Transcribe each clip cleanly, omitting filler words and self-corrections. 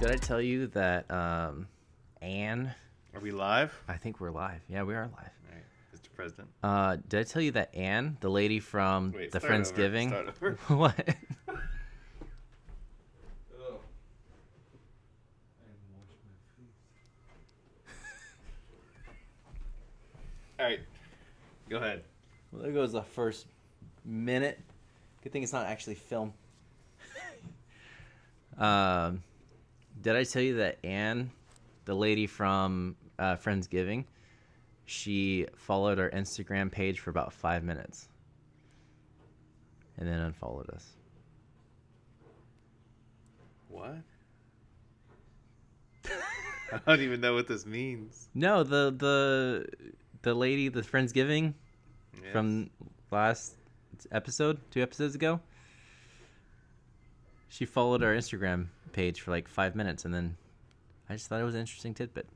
Did I tell you that Anne? Are we live? I think we're live. Yeah, we are live. All right, Mr. President. Did I tell you that Anne, the lady from Wait, the start Friendsgiving? Start over. What? Oh. All right, go ahead. Well, there goes the first minute. Good thing it's not actually film. Did I tell you that Anne, the lady from Friendsgiving, she followed our Instagram page for about 5 minutes and then unfollowed us? What? I don't even know what this means. No, the lady, the Friendsgiving Yes. from last episode, 2 episodes ago. She followed our Instagram page for like 5 minutes, and then I just thought it was an interesting tidbit.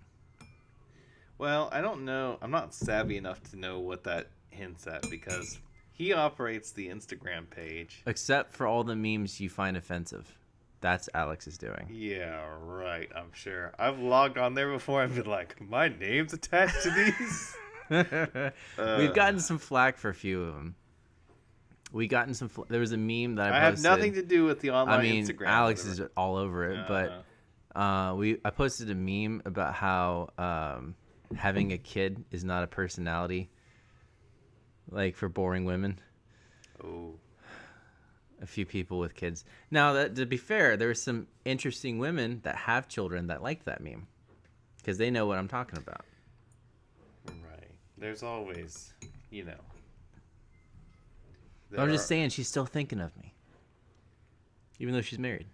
Well, I don't know. I'm not savvy enough to know what that hints at because he operates the Instagram page. Except for all the memes you find offensive. That's Alex's doing. Yeah, right. I'm sure. I've logged on there before and been like, my name's attached to these. We've gotten some flack for a few of them. There was a meme that I have posted. nothing to do with the online Instagram. Alex is all over it, but I posted a meme about how having a kid is not a personality, like for boring women. Oh. A few people with kids. Now, that to be fair, there are some interesting women that have children that like that meme because they know what I'm talking about. Right. There's always, But I'm just saying she's still thinking of me, even though she's married.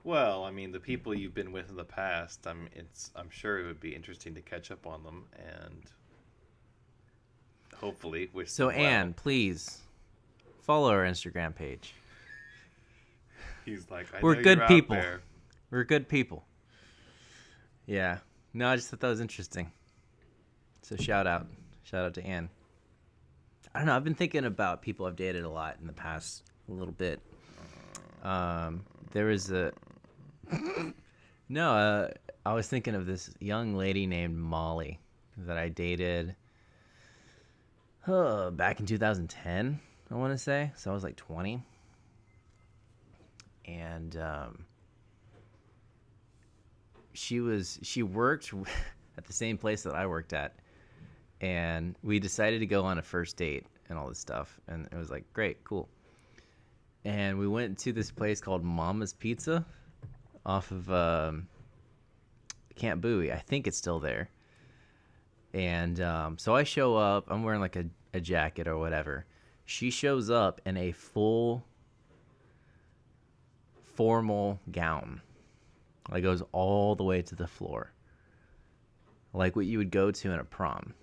Well, I mean, the people you've been with in the past, I'm sure it would be interesting to catch up on them and hopefully wish So, them well. Anne, please follow our Instagram page. He's like, We're know good you're out people. there. We're good people. Yeah. No, I just thought that was interesting. So shout out to Anne. I don't know. I've been thinking about people I've dated a lot in the past little bit. There was I was thinking of this young lady named Molly that I dated back in 2010, I want to say. So I was like 20. And she worked at the same place that I worked at. And we decided to go on a first date and all this stuff. And it was like, great, cool. And we went to this place called Mama's Pizza off of Camp Bowie. I think it's still there. And so I show up. I'm wearing like a jacket or whatever. She shows up in a full formal gown. Like goes all the way to the floor. Like what you would go to in a prom.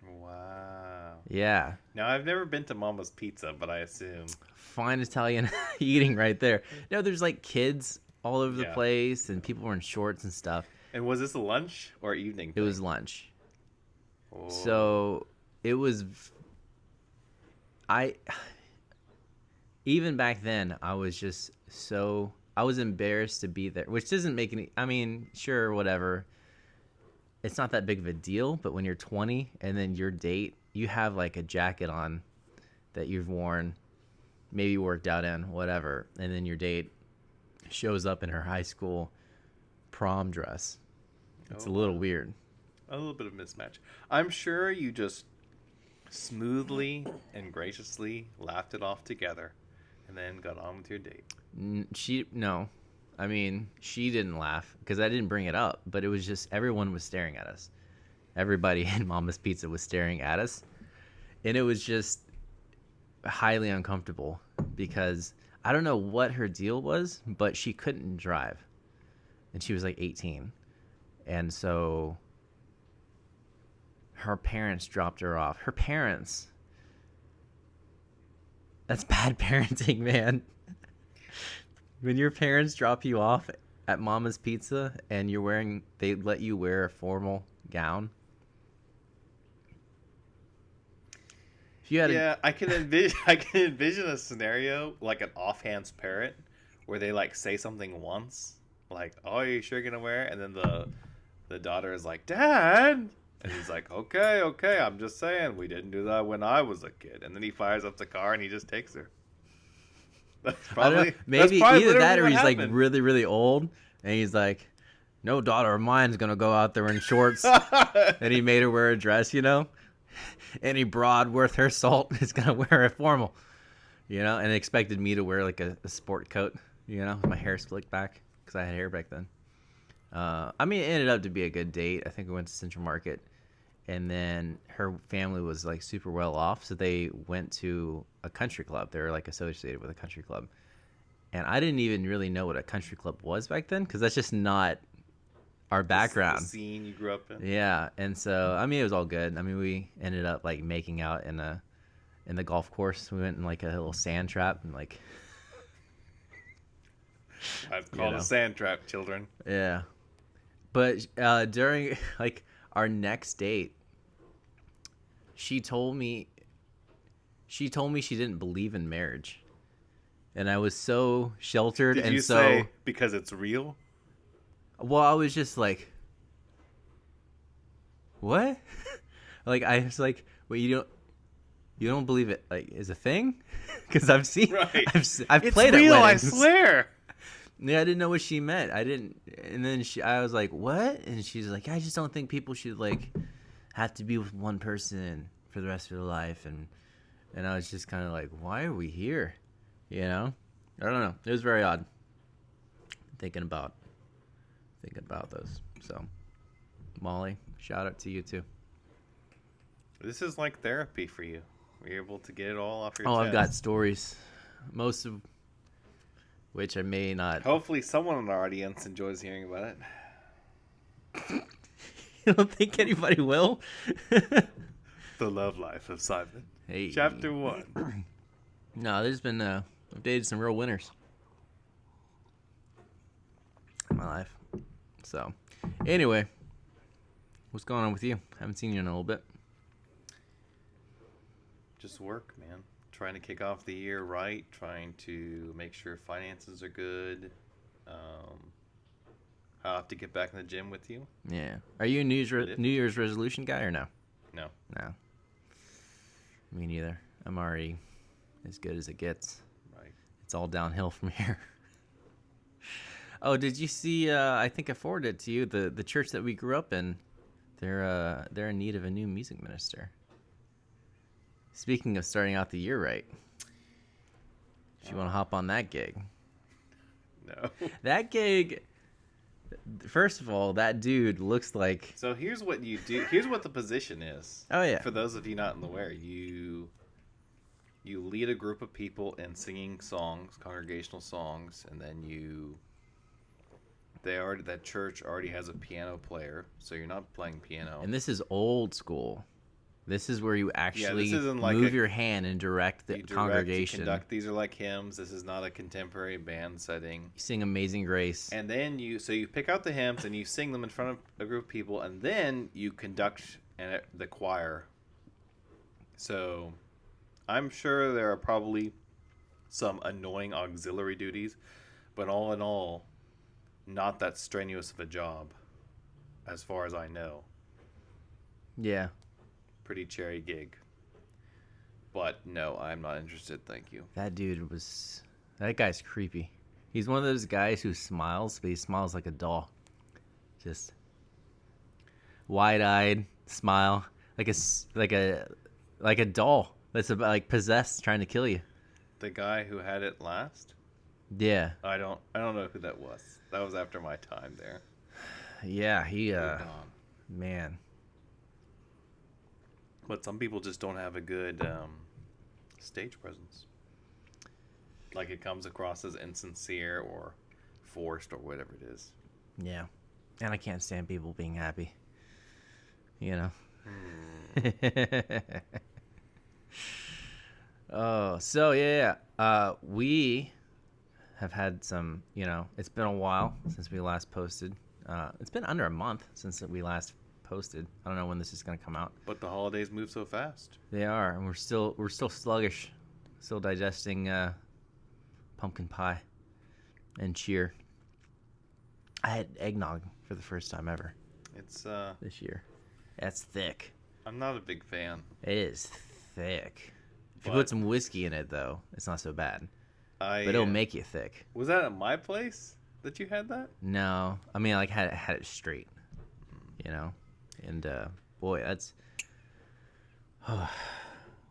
Wow. Yeah. Now, I've never been to Mama's Pizza, but I assume. Fine Italian eating right there. No, there's like kids all over the Yeah. place and people were in shorts and stuff. And was this a lunch or evening It thing? was lunch. Oh. So it was. Even back then, I was just so. I was embarrassed to be there, which doesn't make any. I mean, sure, whatever. It's not that big of a deal, but when you're 20 and then your date, you have like a jacket on that you've worn, maybe worked out in, whatever, and then your date shows up in her high school prom dress. It's a little weird. A little bit of mismatch. I'm sure you just smoothly and graciously laughed it off together and then got on with your date. No. I mean, she didn't laugh because I didn't bring it up, but it was just everyone was staring at us. Everybody in Mama's Pizza was staring at us. And it was just highly uncomfortable because I don't know what her deal was, but she couldn't drive. And she was like 18. And so her parents dropped her off. Her parents. That's bad parenting, man. When your parents drop you off at Mama's Pizza and they let you wear a formal gown. If you had I can envision a scenario like an offhand's parent where they like say something once, like, "Oh, are you sure you're gonna wear it?" And then the daughter is like, "Dad," and he's like, "Okay, okay, I'm just saying we didn't do that when I was a kid." And then he fires up the car and he just takes her. I don't know. That's Maybe probably either that literally or what he's like happened. really, really old, and he's like, "No daughter of mine's gonna go out there in shorts," and he made her wear a dress, you know. Any broad worth her salt is gonna wear a formal, you know, and expected me to wear like a sport coat, you know, with my hair slicked back because I had hair back then. I mean, it ended up to be a good date. I think we went to Central Market, and then her family was like super well off, so they went to a country club. They were like associated with a country club, and I didn't even really know what a country club was back then because that's just not our The background. scene you grew up in. Yeah, and so I mean it was all good. I mean we ended up like making out in the golf course. We went in like a little sand trap and like I've you called a know sand trap, children. yeah. But during like our next date, she told me she told me she didn't believe in marriage, and I was so sheltered Did and you so say because it's real? well. I was just like, what? Like I was like, wait, you don't believe it like is a thing? Because I've seen Right. I've It's played at real, I weddings. swear. Yeah, I didn't know what she meant. I didn't, and then I was like, "What?" And she's like, "I just don't think people should like have to be with one person for the rest of their life." And I was just kind of like, "Why are we here?" You know? I don't know. It was very odd. Thinking about those. So, Molly, shout out to you too. This is like therapy for you. You're able to get it all off your Oh, chest. I've got stories, most of which I may not. Hopefully, someone in our audience enjoys hearing about it. You don't think anybody will? The Love Life of Simon. Hey. Chapter 1. No, there's been I've dated some real winners in my life. So, anyway, what's going on with you? Haven't seen you in a little bit. Just work, man. Trying to kick off the year right. Trying to make sure finances are good. I'll have to get back in the gym with you. Yeah. Are you a New Year's resolution guy or no? No. No. Me neither. I'm already as good as it gets. Right. It's all downhill from here. Oh, did you see? I think I forwarded it to you. The church that we grew up in, they're in need of a new music minister. Speaking of starting out the year right, if you want to hop on that gig, No. that gig. First of all, that dude looks like. So here's what you do. Here's what the position is. Oh yeah. For those of you not in the aware, you lead a group of people in singing songs, congregational songs, and then that church already has a piano player, so you're not playing piano. And this is old school. This is where you actually isn't like move your hand and direct the you direct, congregation. You conduct. These are like hymns. This is not a contemporary band setting. You sing Amazing Grace. And then you pick out the hymns and you sing them in front of a group of people, and then you conduct the choir. So, I'm sure there are probably some annoying auxiliary duties, but all in all, not that strenuous of a job, as far as I know. Yeah. Pretty cherry gig. But no, I'm not interested, thank you. That guy's creepy. He's one of those guys who smiles, but he smiles like a doll. Just wide-eyed smile, like a doll that's about like possessed, trying to kill you. The guy who had it last? Yeah. I don't know who that was. That was after my time there. Yeah, he Moved on. man. But some people just don't have a good stage presence. Like it comes across as insincere or forced or whatever it is. Yeah. And I can't stand people being happy. You know. Oh, so yeah. We have had some, it's been a while since we last posted. It's been under a month since we last posted. I don't know when this is going to come out. But the holidays move so fast. They are, and we're still sluggish, still digesting pumpkin pie. and cheer. I had eggnog for the first time ever It's this year. That's thick. I'm not a big fan. It is thick. If you But put some whiskey in it, though, it's not so bad. I But it'll make you thick. was that at my place that you had that? No, I mean, like had it straight, you know, and boy, that's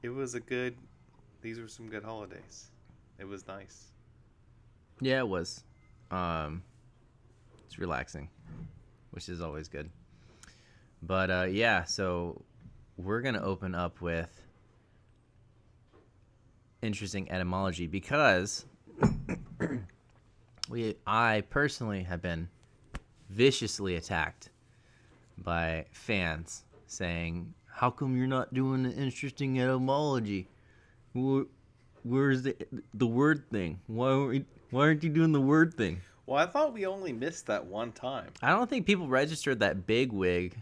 It was a good. These were some good holidays. It was nice. yeah, it was. It's relaxing, which is always good. But yeah, so we're gonna open up with interesting etymology because I personally have been viciously attacked by fans saying, "How come you're not doing the interesting etymology? Where's the word thing? Why aren't you doing the word thing?" Well, I thought we only missed that one time. I don't think people registered that Big Wig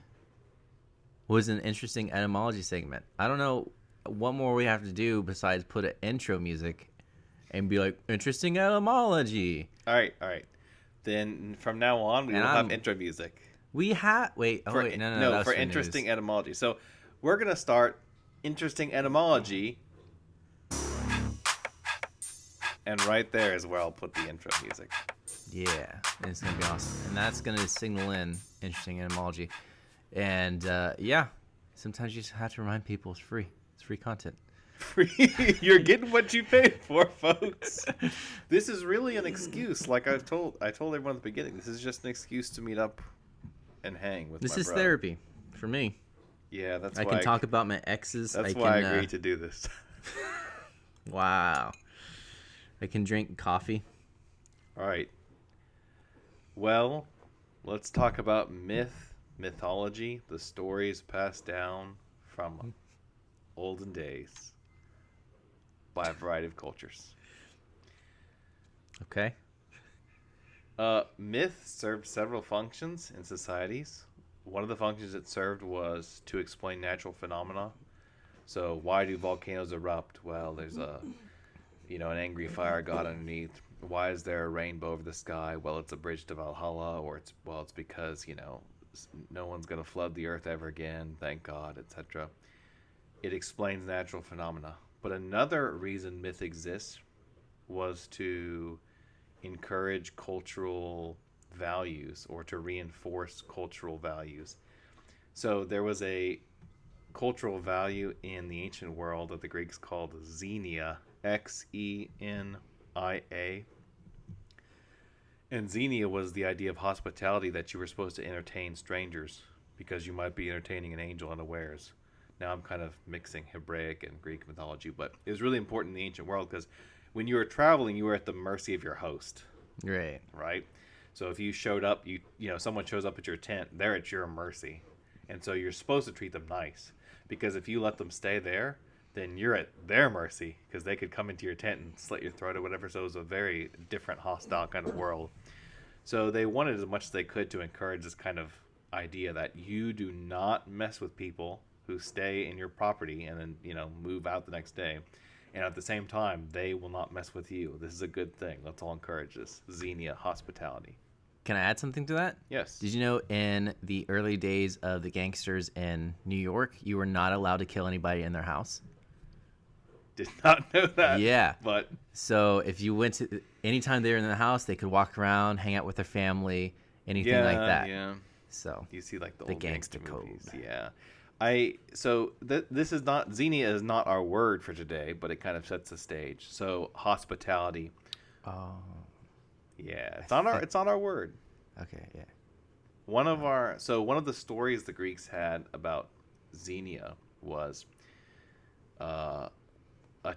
was an interesting etymology segment. I don't know what more we have to do besides put an intro music and be like, interesting etymology. All right. Then from now on, we will have intro music. We have wait. Oh wait, no. That was for interesting etymology. So we're gonna start interesting etymology, and right there is where I'll put the intro music. Yeah, and it's gonna be awesome, and that's gonna signal in interesting etymology. And yeah, sometimes you just have to remind people it's free. It's free content. You're getting what you paid for, folks. This is really an excuse. Like I told everyone at the beginning, this is just an excuse to meet up and hang with. This my is brother. therapy for me. Yeah, that's I why can talk about my exes. That's why I agreed to do this. Wow. I can drink coffee. All right. Well, let's talk about mythology, the stories passed down from olden days by a variety of cultures. Okay. Myth served several functions in societies. One of the functions it served was to explain natural phenomena. So why do volcanoes erupt? Well, there's an angry fire god underneath. Why is there a rainbow over the sky? Well, it's a bridge to Valhalla, or it's because, no one's going to flood the earth ever again, thank God, etc. It explains natural phenomena. But another reason myth exists was to encourage cultural values or to reinforce cultural values. So there was a cultural value in the ancient world that the Greeks called xenia, Xenia. And xenia was the idea of hospitality, that you were supposed to entertain strangers because you might be entertaining an angel unawares. Now I'm kind of mixing Hebraic and Greek mythology, but it was really important in the ancient world because when you were traveling, you were at the mercy of your host. Right? So if you showed up, someone shows up at your tent, they're at your mercy. And so you're supposed to treat them nice, because if you let them stay there, then you're at their mercy because they could come into your tent and slit your throat or whatever. So it was a very different, hostile kind of world. So they wanted as much as they could to encourage this kind of idea that you do not mess with people who stay in your property and then, move out the next day. And at the same time, they will not mess with you. This is a good thing. Let's all encourage this. Xenia, hospitality. Can I add something to that? Yes. Did you know in the early days of the gangsters in New York, you were not allowed to kill anybody in their house? Did not know that. Yeah. But so if you went to anytime they were in the house, they could walk around, hang out with their family, anything like that. Yeah. So you see like the the old gangster movies. code. Yeah. This is not, xenia is not our word for today, but it kind of sets the stage. So hospitality. Oh. Yeah, it's not our word. Okay, yeah. One of the stories the Greeks had about xenia was a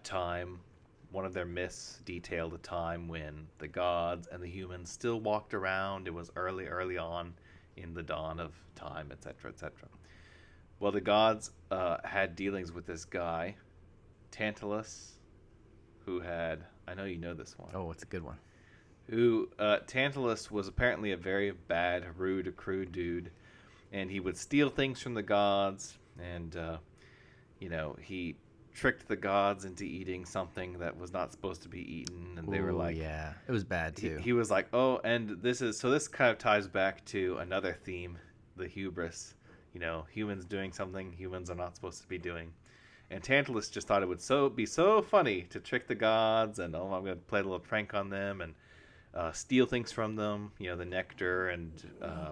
time, one of their myths detailed a time when the gods and the humans still walked around. It was early on in the dawn of time, etc., etc. Well, the gods had dealings with this guy, Tantalus, who had, I know you know this one. Oh, it's a good one. Tantalus was apparently a very bad, rude, crude dude, and he would steal things from the gods, and he tricked the gods into eating something that was not supposed to be eaten, and they were Ooh, like, yeah, it was bad too. he was like, oh, and this kind of ties back to another theme, the hubris. Humans doing something humans are not supposed to be doing. And Tantalus just thought it would be so funny to trick the gods, and I'm going to play a little prank on them and steal things from them, the nectar and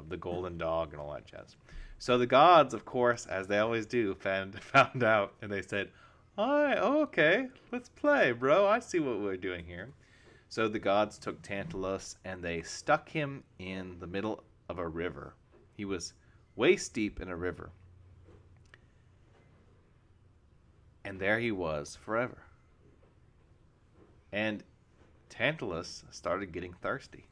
the golden dog and all that jazz. So the gods, of course, as they always do, found out, and they said, okay, let's play, bro. I see what we're doing here. So the gods took Tantalus and they stuck him in the middle of a river. He was waist deep in a river. And there he was forever. And Tantalus started getting thirsty.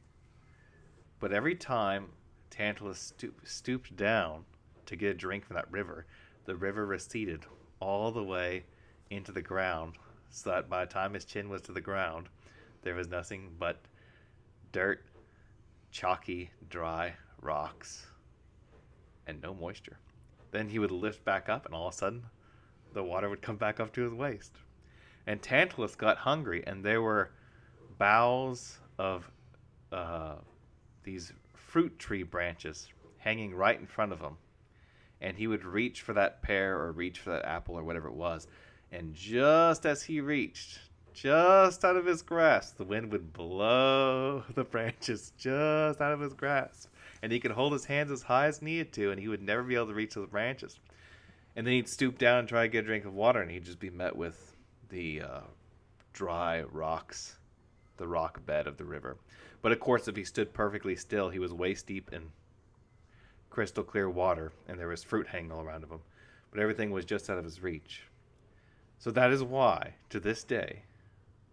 But every time Tantalus stooped down to get a drink from that river, the river receded all the way into the ground, so that by the time his chin was to the ground, there was nothing but dirt, chalky, dry rocks, and no moisture. Then he would lift back up, and all of a sudden, the water would come back up to his waist. And Tantalus got hungry, and there were boughs of these fruit tree branches hanging right in front of him. And he would reach for that pear or reach for that apple or whatever it was. And just as he reached, just out of his grasp, the wind would blow the branches just out of his grasp. And he could hold his hands as high as needed to, and he would never be able to reach those branches. And then he'd stoop down and try to get a drink of water, and he'd just be met with the dry rocks, the rock bed of the river. But of course, if he stood perfectly still, he was waist deep in crystal clear water, and there was fruit hanging all around him. But everything was just out of his reach. So that is why, to this day,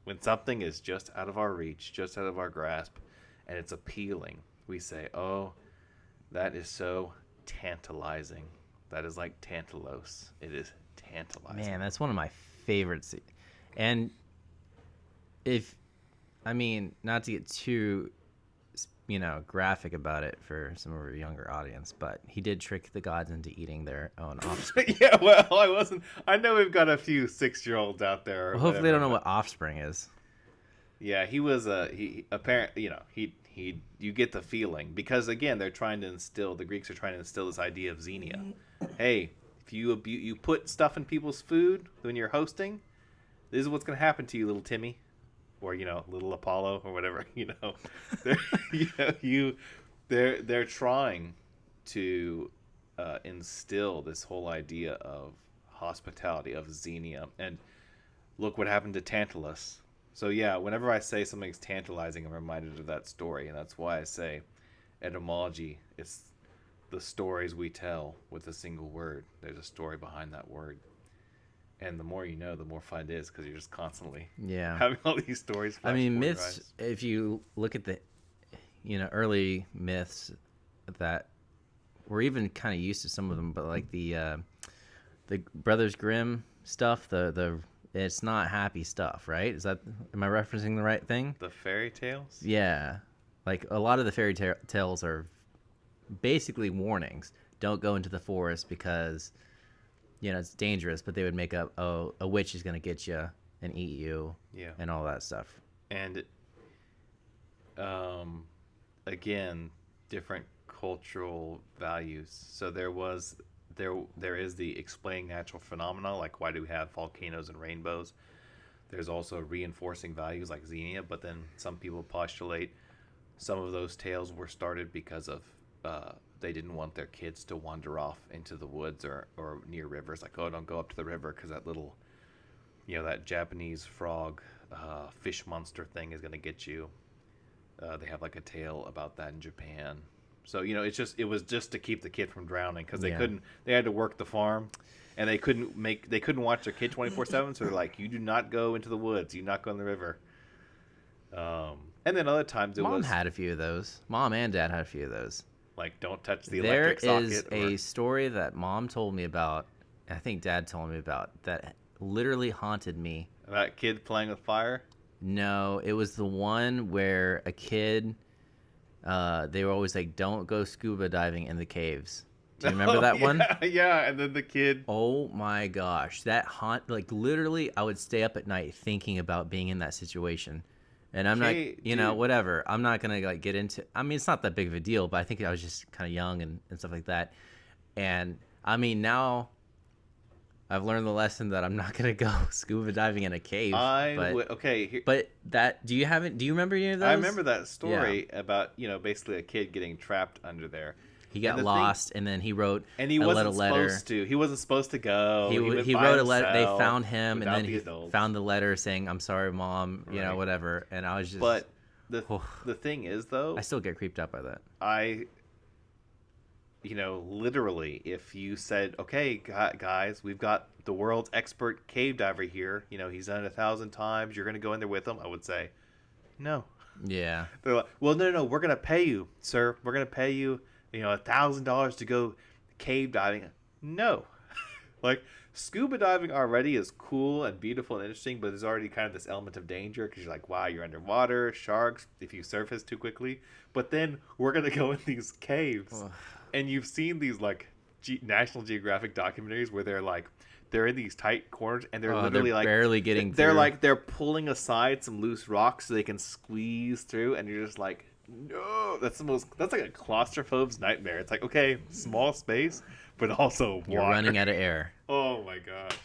when something is just out of our reach, just out of our grasp, and it's appealing, we say, oh, that is so tantalizing. That is like Tantalos. It is tantalizing. Man, that's one of my favorites. And not to get too, graphic about it for some of our younger audience, but he did trick the gods into eating their own offspring. Yeah, well, I know we've got a few 6-year-olds out there. Well, hopefully they don't know what offspring is. Yeah, he was apparently, you get the feeling, because again, the Greeks are trying to instill this idea of xenia. Hey, if you put stuff in people's food when you're hosting, this is what's going to happen to you, little Timmy, or little Apollo, or whatever. They're trying to instill this whole idea of hospitality, of xenia, and look what happened to Tantalus. So yeah, whenever I say something's tantalizing, I'm reminded of that story, and that's why I say etymology is the stories we tell with a single word. There's a story behind that word. And the more you know, the more fun it is, because you're just constantly having all these stories. Myths, if you look at the early myths that we're even kind of used to some of them, but like the Brothers Grimm stuff, it's not happy stuff, right? Am I referencing the right thing? The fairy tales? Yeah. Like a lot of the fairy tales are basically warnings. Don't go into the forest because, it's dangerous, but they would make up, a witch is going to get you and eat you and all that stuff. And, again, different cultural values. So there is the explaining natural phenomena, like why do we have volcanoes and rainbows. There's also reinforcing values like xenia, but then some people postulate some of those tales were started because of they didn't want their kids to wander off into the woods or near rivers. Like, don't go up to the river because that little, that Japanese frog fish monster thing is going to get you. They have like a tale about that in Japan. So, it was just to keep the kid from drowning, because they had to work the farm, and they couldn't watch their kid 24/7. So they're like, you do not go into the woods. You do not go in the river. And then other times Mom had a few of those. Mom and Dad had a few of those. Like, don't touch the electric socket. There is a story that Mom told me about, and I think Dad told me about, that literally haunted me. That kid playing with fire? No, it was the one where a kid, they were always like, don't go scuba diving in the caves. Do you remember that one? Yeah, and then the kid. Oh my gosh, that like literally, I would stay up at night thinking about being in that situation. And I'm not, Okay, know, dude. whatever. I'm not gonna like get into. I mean, it's not that big of a deal, but I think I was just kind of young and stuff like that. And I mean, now I've learned the lesson that I'm not gonna go scuba diving in a cave. I would. Okay, But that, do you remember any of those? I remember that Yeah. story about basically a kid getting trapped under there. He And got the thing, lost, and then he wrote and he a wasn't letter. supposed to. He wasn't supposed to go. went He by wrote a letter. They himself found him, and without then the he adults. found the letter saying, "I'm sorry, mom," Right. whatever. And I was just, But the oh, the thing is, though, I still get creeped out by that. literally, if you said, "Okay, guys, we've got the world's expert cave diver here. He's done it 1,000 times. You're gonna go in there with him," I would say, no. Yeah. They're like, "Well, no, we're gonna pay you, sir. We're gonna pay you, $1,000 to go cave diving." No, like scuba diving already is cool and beautiful and interesting, but there's already kind of this element of danger because you're like, wow, you're underwater, sharks, if you surface too quickly. But then we're gonna go in these caves, and you've seen these like National Geographic documentaries where they're in these tight corners and they're literally like barely getting they're through. like they're pulling aside some loose rocks so they can squeeze through, and you're just like, no, that's like a claustrophobe's nightmare. It's like, okay, small space, but also You're water. running out of air. Oh my gosh.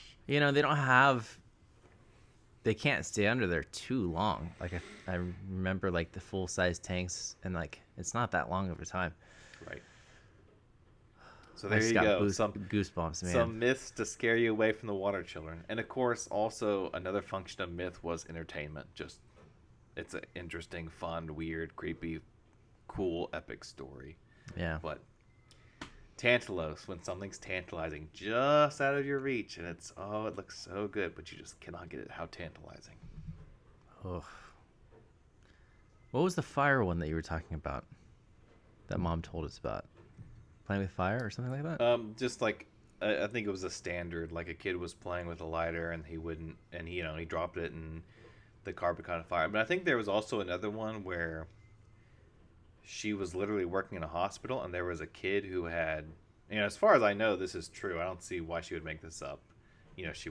They can't stay under there too long. Like I remember like the full size tanks, and like it's not that long of a time. Right. So I there just you got go. goosebumps, man. Some myths to scare you away from the water children. And of course, also another function of myth was entertainment. Just it's an interesting, fun, weird, creepy, cool, epic story. Yeah. But Tantalos, when something's tantalizing just out of your reach, and it looks so good, but you just cannot get it. How tantalizing. Oh. What was the fire one that you were talking about? That mom told us about? Playing with fire or something like that? Just like I think it was a standard. Like a kid was playing with a lighter, and he wouldn't, and he dropped it, and the carpet caught on fire. But I think there was also another one where she was literally working in a hospital, and there was a kid who had, as far as I know, this is true. I don't see why she would make this up. She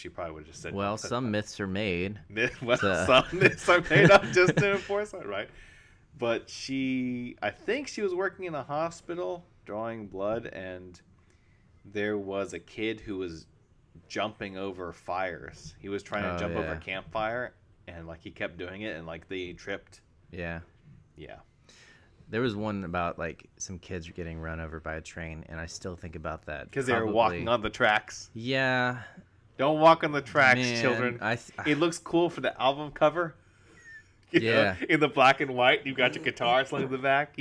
probably would have just said. Well, some myths are made. Some myths are made up just to enforce it, right? But I think she was working in a hospital drawing blood, and there was a kid who was jumping over fires. He was trying to jump over a campfire, and like he kept doing it, and like they tripped. Yeah. Yeah. There was one about like some kids getting run over by a train, and I still think about that Because they were walking on the tracks. Yeah. Don't walk on the tracks, Man, children. It looks cool for the album cover. Yeah. In the black and white, you've got your guitar slung in the back,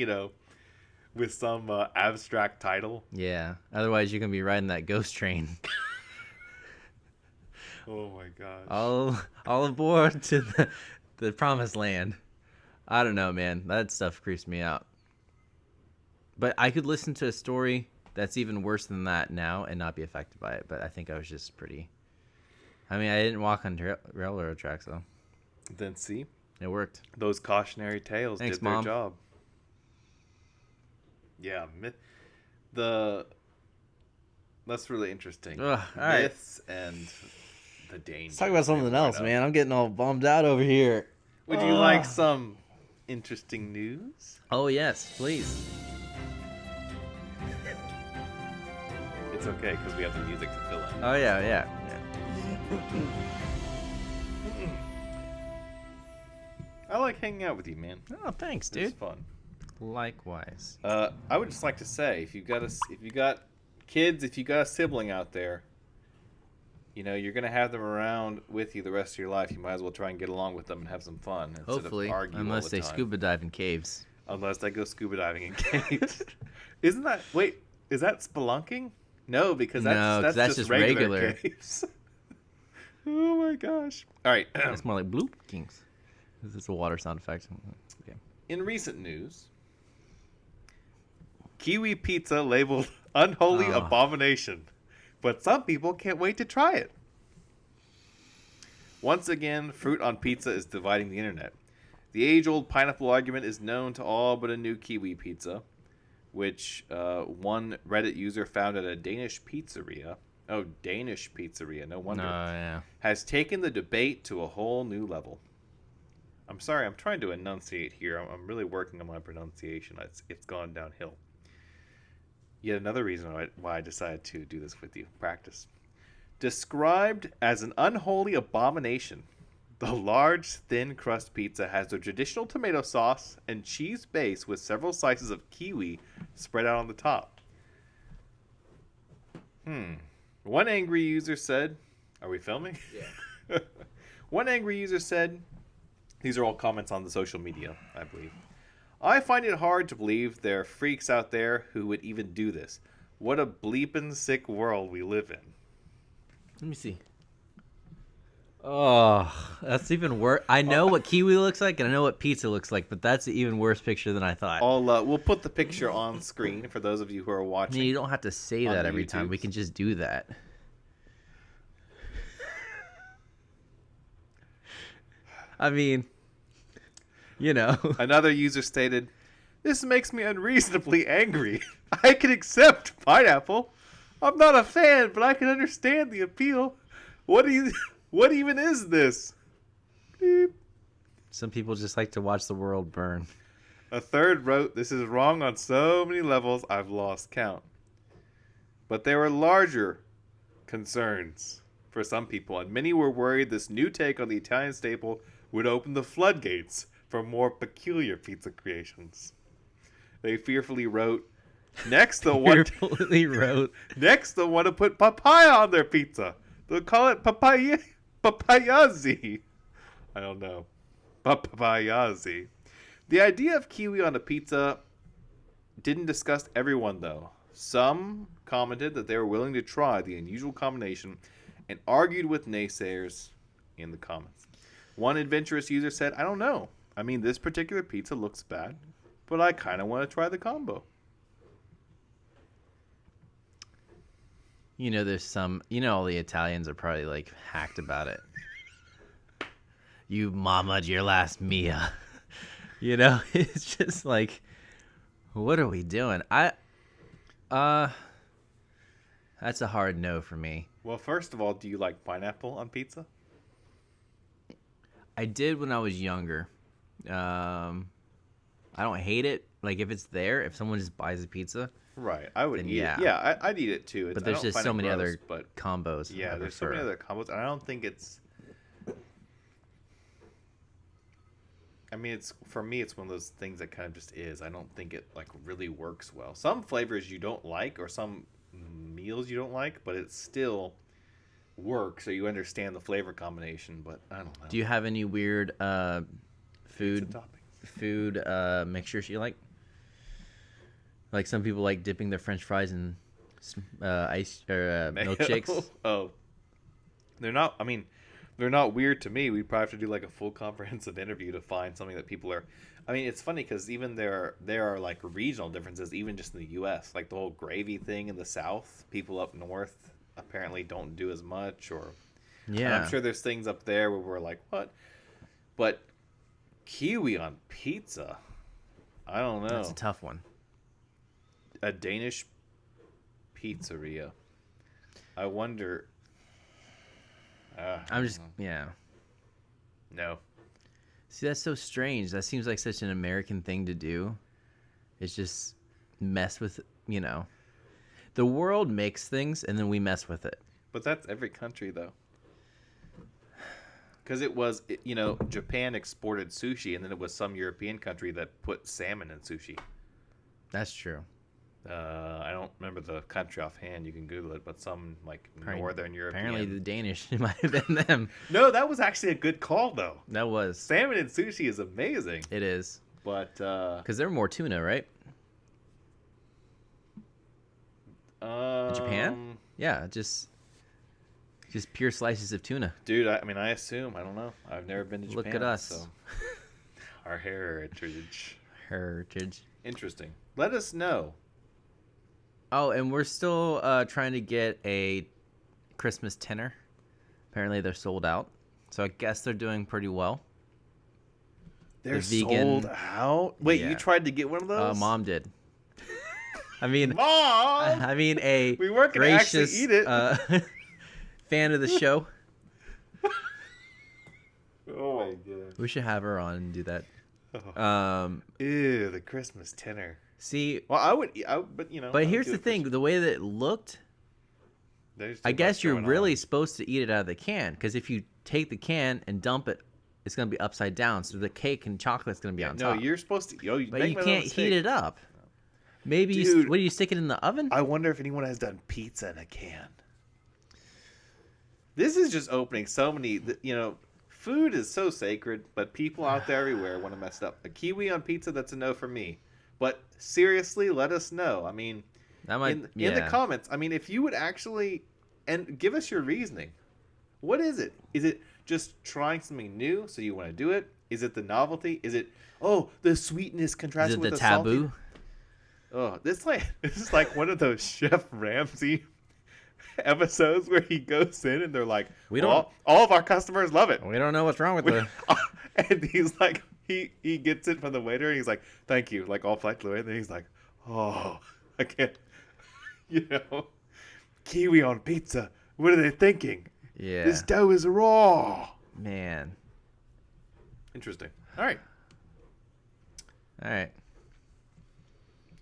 with some abstract title. Yeah. Otherwise, you're gonna be riding that ghost train. Oh my gosh. All aboard to the promised land. I don't know, man. That stuff creeps me out. But I could listen to a story that's even worse than that now and not be affected by it. But I think I was just pretty. I mean, I didn't walk on railroad tracks though. Then see, it worked. Those cautionary tales Thanks, did their Mom. job. Yeah, that's really interesting. Ugh, all right. Myths and the danger. Let's talk about something else, man. I'm getting all bummed out over here. Would you like some interesting news? Oh yes, please. It's okay because we have the music to fill in. Oh yeah. I like hanging out with you, man. Oh, thanks, It's dude. fun. Likewise. I would just like to say, if you got kids, if you got a sibling out there, you're gonna have them around with you the rest of your life. You might as well try and get along with them and have some fun. Hopefully, instead of argue unless all the they time. scuba dive in caves. Unless they go scuba diving in caves. Is that spelunking? No, because that's just regular caves. Oh my gosh! All right. It's more like bloop kings. This is a water sound effect. Okay. In recent news, kiwi pizza labeled unholy abomination, but some people can't wait to try it. Once again, fruit on pizza is dividing the internet. The age-old pineapple argument is known to all but a new kiwi pizza. which one Reddit user found at a Danish pizzeria. Oh, Danish pizzeria, no wonder. Yeah. Has taken the debate to a whole new level. I'm sorry, I'm trying to enunciate here. I'm really working on my pronunciation. It's gone downhill. Yet another reason why I decided to do this with you. Practice. Described as an unholy abomination, the large, thin crust pizza has a traditional tomato sauce and cheese base with several slices of kiwi spread out on the top. One angry user said, are we filming? Yeah. One angry user said, these are all comments on the social media, I believe. I find it hard to believe there are freaks out there who would even do this. What a bleepin' sick world we live in. Let me see. Oh, that's even worse. I know what kiwi looks like, and I know what pizza looks like, but that's an even worse picture than I thought. We'll put the picture on screen for those of you who are I watching. mean, you don't have to say that every time. We can just do that. I mean, you know. Another user stated, "This makes me unreasonably angry. I can accept pineapple. I'm not a fan, but I can understand the appeal. What even is this?" Beep. Some people just like to watch the world burn. A third wrote, "This is wrong on so many levels, I've lost count." But there were larger concerns for some people, and many were worried this new take on the Italian staple would open the floodgates for more peculiar pizza creations. They fearfully wrote, Next, they'll want to put papaya on their pizza. They'll call it papayazi. I don't know. Papayazi. The idea of kiwi on a pizza didn't disgust everyone, though. Some commented that they were willing to try the unusual combination and argued with naysayers in the comments. One adventurous user said, I don't know. I mean, this particular pizza looks bad, but I kind of want to try the combo. You know, there's some, all the Italians are probably like hacked about it. You mama'd your last Mia. It's just like, what are we doing? That's a hard no for me. Well, first of all, do you like pineapple on pizza? I did when I was younger. I don't hate it. Like, if it's there, if someone just buys a pizza. Right, I would then eat yeah. it. Yeah, I'd eat it too. But there's just so many other combos. Yeah, there's so many other combos. And I don't think it's... I mean, for me, it's one of those things that kind of just is. I don't think it like really works well. Some flavors you don't like, or some meals you don't like, but it still works, so you understand the flavor combination. But I don't know. Do you have any weird food mixtures you like? Like some people like dipping their French fries in ice or milkshakes. Oh, they're not. I mean, they're not weird to me. We'd probably have to do like a full comprehensive interview to find something that people are. I mean, it's funny because even there are like regional differences, even just in the U.S. Like the whole gravy thing in the South, people up north apparently don't do as much. Or yeah, I'm sure there's things up there where we're like, what? But kiwi on pizza, I don't know. That's a tough one. A Danish pizzeria. I wonder. No. See, that's so strange. That seems like such an American thing to do. It's just mess with, the world makes things and then we mess with it. But that's every country, though. Because Japan exported sushi, and then it was some European country that put salmon in sushi. That's true. I don't remember the country offhand. You can Google it, but some Northern European. Apparently, the Danish might have been them. No, that was actually a good call, though. That was. Salmon and sushi is amazing. It is. But because they're more tuna, right? In Japan? Yeah, just pure slices of tuna. Dude, I assume. I don't know. I've never been to Japan. Look at us. So. Our heritage. Interesting. Let us know. Oh, and we're still trying to get a Christmas dinner. Apparently, they're sold out. So I guess they're doing pretty well. They're sold out? Wait, yeah. You tried to get one of those? Mom did. I mean, Mom, I mean a we weren't gonna actually gracious eat it. fan of the show. Oh my god. We should have her on and do that. Oh. Ew, the Christmas dinner. See, Well, I would, but you know. but I would here's do the it for- thing: the way that it looked, there's too I guess much you're going really on. supposed to eat it out of the can, because if you take the can and dump it, it's gonna be upside down, so the cake and chocolate's gonna be on No, top. you're supposed to. Yo, But you can't heat it up. Maybe Dude. what do you stick it in the oven? I wonder if anyone has done pizza in a can. This is just opening so many. You know, food is so sacred, but people out there everywhere want to mess it up. A kiwi on pizza, that's a no for me. But seriously, let us know. I mean, That might, in the comments. I mean, if you would actually and give us your reasoning. What is it? Is it just trying something new, so you want to do it? Is it the novelty? Is it the sweetness Is contrasted it with the the salty? taboo? Oh, this is like one of those Chef Ramsay episodes where he goes in and they're like, We all of our customers love it. We don't know what's wrong with the. And he's like, he gets it from the waiter and he's like, thank you, like all flight away. And then he's like, oh, I can't, kiwi on pizza. What are they thinking? Yeah. This dough is raw. Man. Interesting. All right. All right.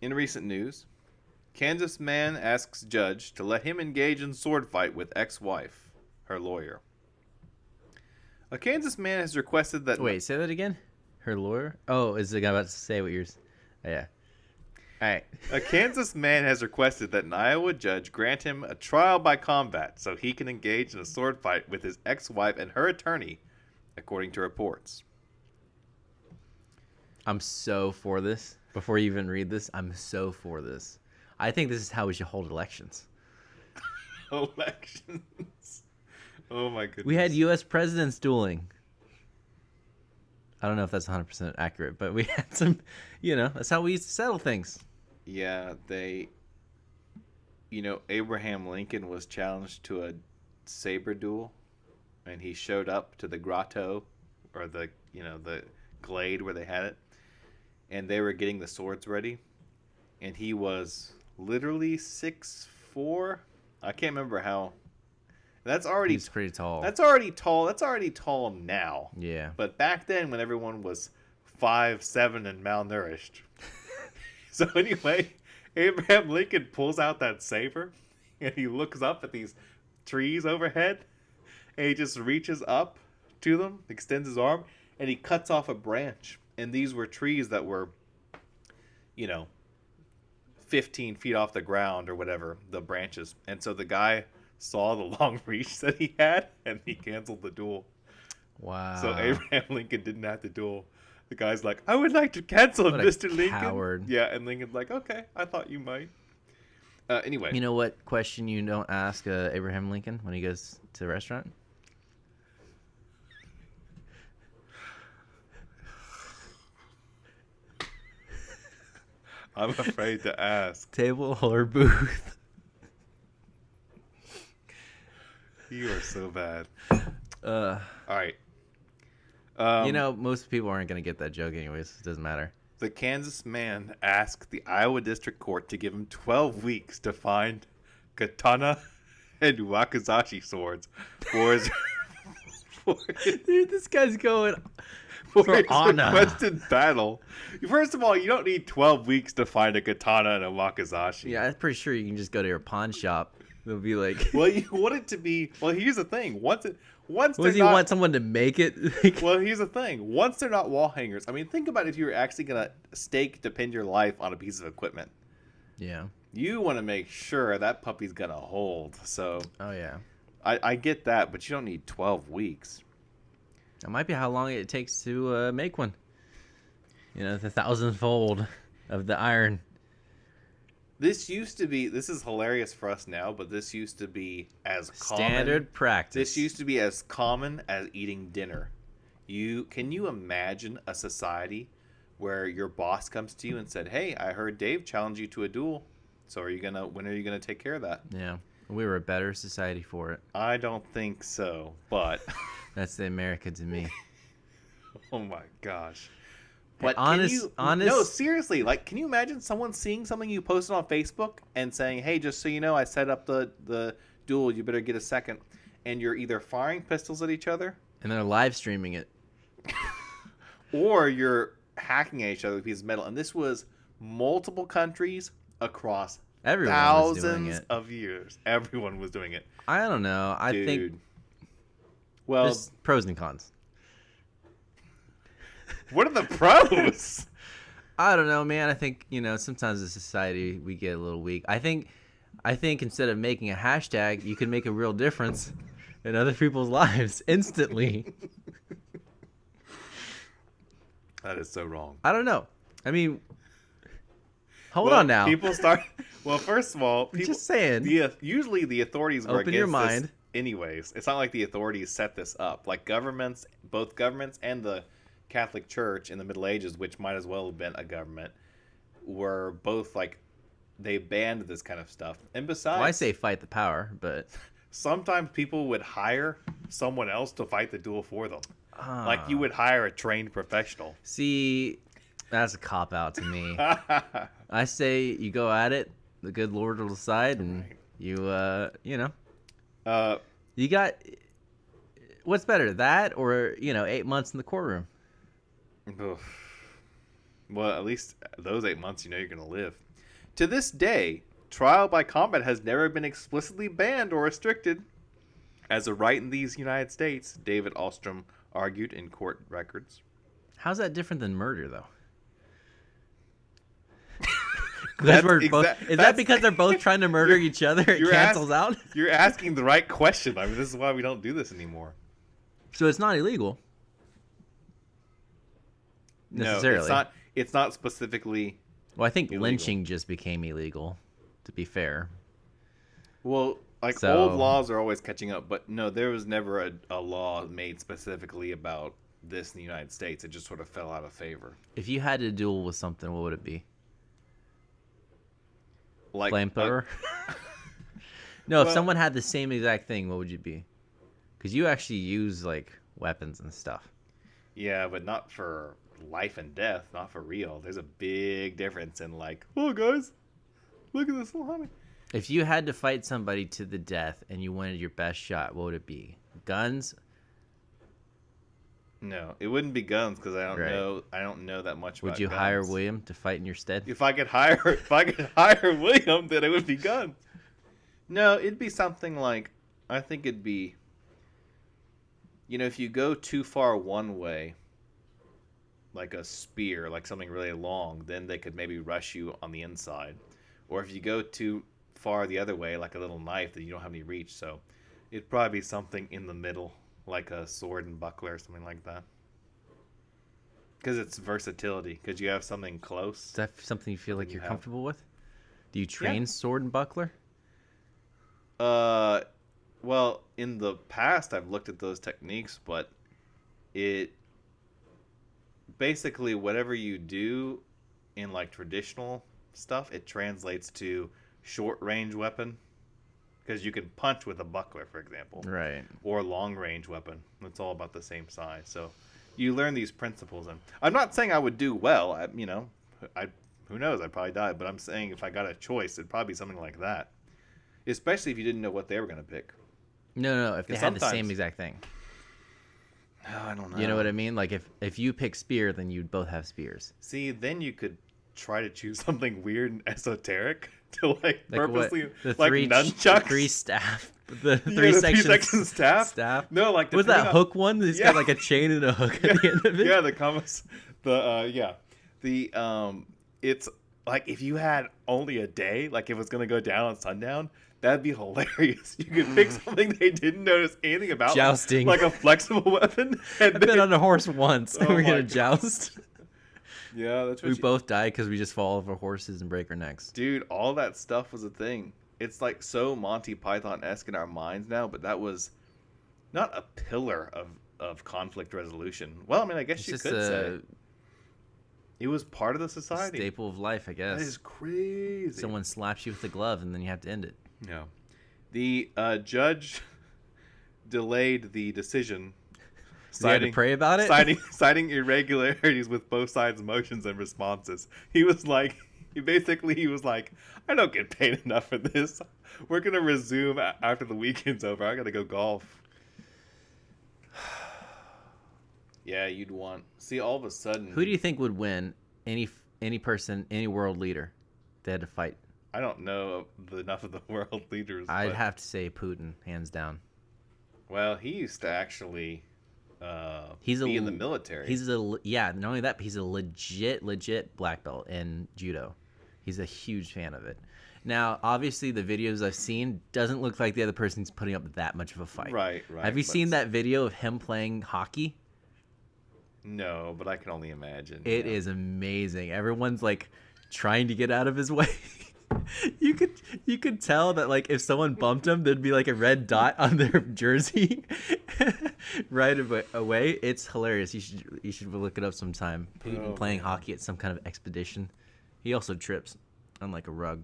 In recent news, Kansas man asks judge to let him engage in sword fight with ex-wife, her lawyer. A Kansas man has requested that... Wait, say that again? Her lawyer? Oh, is the guy about to say what yours? Yeah. All right. A Kansas man has requested that an Iowa judge grant him a trial by combat so he can engage in a sword fight with his ex-wife and her attorney, according to reports. I'm so for this. Before you even read this, I'm so for this. I think this is how we should hold elections. Elections. Oh my goodness. We had U.S. presidents dueling. I don't know if that's 100% accurate, but we had some, that's how we used to settle things. Yeah, Abraham Lincoln was challenged to a saber duel, and he showed up to the grotto, or the glade where they had it, and they were getting the swords ready, and he was literally 6'4". I can't remember how. That's already He's pretty tall. That's already tall. That's already tall now. Yeah. But back then, when everyone was 5'7" and malnourished. So anyway, Abraham Lincoln pulls out that saber, and he looks up at these trees overhead, and he just reaches up to them, extends his arm, and he cuts off a branch. And these were trees that were, 15 feet off the ground or whatever, the branches. And so the guy saw the long reach that he had, and he canceled the duel. Wow. So Abraham Lincoln didn't have to duel. The guy's like, I would like to cancel it, What a Mr. Lincoln. coward. Yeah, and Lincoln's like, okay, I thought you might. Anyway. You know what question you don't ask Abraham Lincoln when he goes to a restaurant? I'm afraid to ask. Table or booth? You are so bad. Uh, All right. most people aren't going to get that joke anyways. It doesn't matter. The Kansas man asked the Iowa District Court to give him 12 weeks to find katana and wakizashi swords for his, Dude, this guy's going for for his honor. requested battle. First of all, you don't need 12 weeks to find a katana and a wakizashi. Yeah, I'm pretty sure you can just go to your pawn shop. They'll be like, Well, you want it to be. Well, here's the thing. Once does he want someone to make it? Like, Well, here's the thing. Once they're not wall hangers. I mean, think about if you were actually gonna depend your life on a piece of equipment. yeah. You want to make sure that puppy's gonna hold. So Oh, yeah. I get that, but you don't need 12 weeks. That might be how long it takes to make one. The thousandfold of the iron. This used to be. This is hilarious for us now, but this used to be as common. Standard practice. This used to be as common as eating dinner. Can you imagine a society where your boss comes to you and said, "Hey, I heard Dave challenge you to a duel. So when are you gonna take care of that?" Yeah. We were a better society for it. I don't think so, but That's the America to me. oh my gosh. But honest. No, seriously, like, can you imagine someone seeing something you posted on Facebook and saying, "Hey, just so you know, I set up the duel. You better get a second." And you're either firing pistols at each other, And they're live streaming it. or you're hacking at each other with pieces of metal. And this was multiple countries across Everyone was doing thousands it. of years. Everyone was doing it. I don't know. I Dude. think Well, there's pros and cons. what are the pros? I don't know, man. I think, sometimes as a society we get a little weak. I think instead of making a hashtag, you can make a real difference in other people's lives instantly. That is so wrong. I don't know. I mean, hold on now. People start. Well, first of all, Just saying. Usually the authorities were Open your against mind. this anyways. It's not like the authorities set this up. Like both governments and the Catholic Church in the Middle Ages, which might as well have been a government, were both like they banned this kind of stuff. And besides, Well, I say fight the power, but sometimes people would hire someone else to fight the duel for them. Like you would hire a trained professional. see, that's a cop out to me. I say you go at it. The good Lord will decide, and you you got what's better, that or 8 months in the courtroom? Well, at least those 8 months, you're going to live. To this day, trial by combat has never been explicitly banned or restricted as a right in these United States, David Ostrom argued in court records. How's that different than murder, though? Is that because they're both trying to murder each other? It cancels out? You're asking the right question. I mean, this is why we don't do this anymore. So it's not illegal. Necessarily. No, it's not specifically. Well, I think illegal. lynching just became illegal, to be fair. Well, like old laws are always catching up, but no, there was never a law made specifically about this in the United States. It just sort of fell out of favor. If you had to duel with something, what would it be? Like flamethrower? No, if someone had the same exact thing, what would you be? Because you actually use like weapons and stuff. Yeah, but not for life and death, not for real. There's a big difference in like, oh guys, look at this little homie. If you had to fight somebody to the death and you wanted your best shot, what would it be? Guns? No, it wouldn't be guns because I don't know that much. Would about you guns. hire William to fight in your stead? If I could hire William, then it would be guns. No, it'd be something like, I think it'd be, if you go too far one way, like a spear, like something really long, then they could maybe rush you on the inside. Or if you go too far the other way, like a little knife, that you don't have any reach. So it'd probably be something in the middle, like a sword and buckler or something like that. Because it's versatility, because you have something close. Is that something you feel like you're have. comfortable with? Do you train sword and buckler? Well, in the past, I've looked at those techniques, but it basically whatever you do in like traditional stuff, it translates to short range weapon, because you can punch with a buckler, for example, Right. or long range weapon. It's all about the same size. So you learn these principles, and I'm not saying I would do well. Who knows? I'd probably die, but I'm saying if I got a choice, it'd probably be something like that. Especially if you didn't know what they were going to pick. No. If they had the same sometimes- exact thing. Oh, I don't know. You know what I mean? Like if you pick spear, then you'd both have spears. See, then you could try to choose something weird and esoteric to like Like purposely what? The like three nunchucks. three staff. The Yeah, three the sections. 3-section staff. Staff. No, like Was depending that on- hook one? It's got like a chain and a hook at the end of it. Yeah, it's like if you had only a day, like if it was gonna go down on sundown, that'd be hilarious. You could pick something they didn't notice anything about, Jousting. like a flexible weapon. And I've been on a horse once. Oh We're my gonna God. joust. Yeah, that's what We both die because we just fall over horses and break our necks. Dude, all that stuff was a thing. It's like so Monty Python-esque in our minds now, but that was not a pillar of conflict resolution. Well, I mean, I guess It's you just could say a it was part of the society. staple of life, I That guess. is crazy. Someone slaps you with a glove and then you have to end it. No. The judge delayed the decision He had to pray about it. Citing irregularities with both sides' motions and responses. He was like, I don't get paid enough for this. We're gonna resume after the weekend's over. I gotta go golf. Yeah, you'd want. See, all of a sudden, Who do you think would win? Any person, any world leader, they had to fight. I don't know enough of the world leaders. I'd have to say Putin, hands down. Well, he used to actually He's be in the military. Not only that, but he's a legit black belt in judo. He's a huge fan of it. Now, obviously, the videos I've seen doesn't look like the other person's putting up that much of a fight. Right. Have you seen that video of him playing hockey? No, but I can only imagine. It is amazing. Everyone's like trying to get out of his way. You could tell that like if someone bumped him, there'd be like a red dot on their jersey right away. It's hilarious. You should look it up sometime. Putin playing hockey at some kind of expedition. He also trips on like a rug.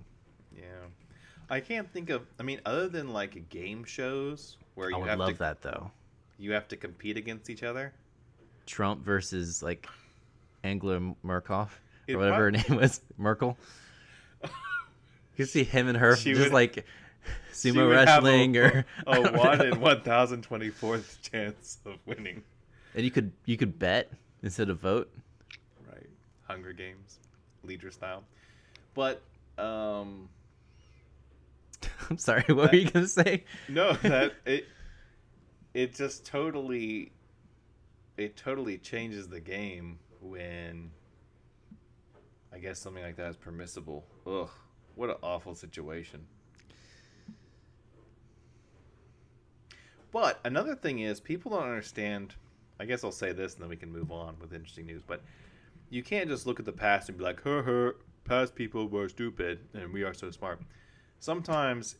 Yeah, I can't think of. I mean, other than like game shows where I would love that though. You have to compete against each other. Trump versus like Angela Merkel or whatever her name was, Merkel. You see him and her like sumo wrestling or a 1 in 1,024th chance of winning. And you could bet instead of vote. Right, Hunger Games, leader style. But I'm sorry, what were you gonna say? No, that it just totally changes the game when I guess something like that is permissible. Ugh. What an awful situation. But another thing is, people don't understand. I guess I'll say this and then we can move on with interesting news. But you can't just look at the past and be like, past people were stupid and we are so smart. Sometimes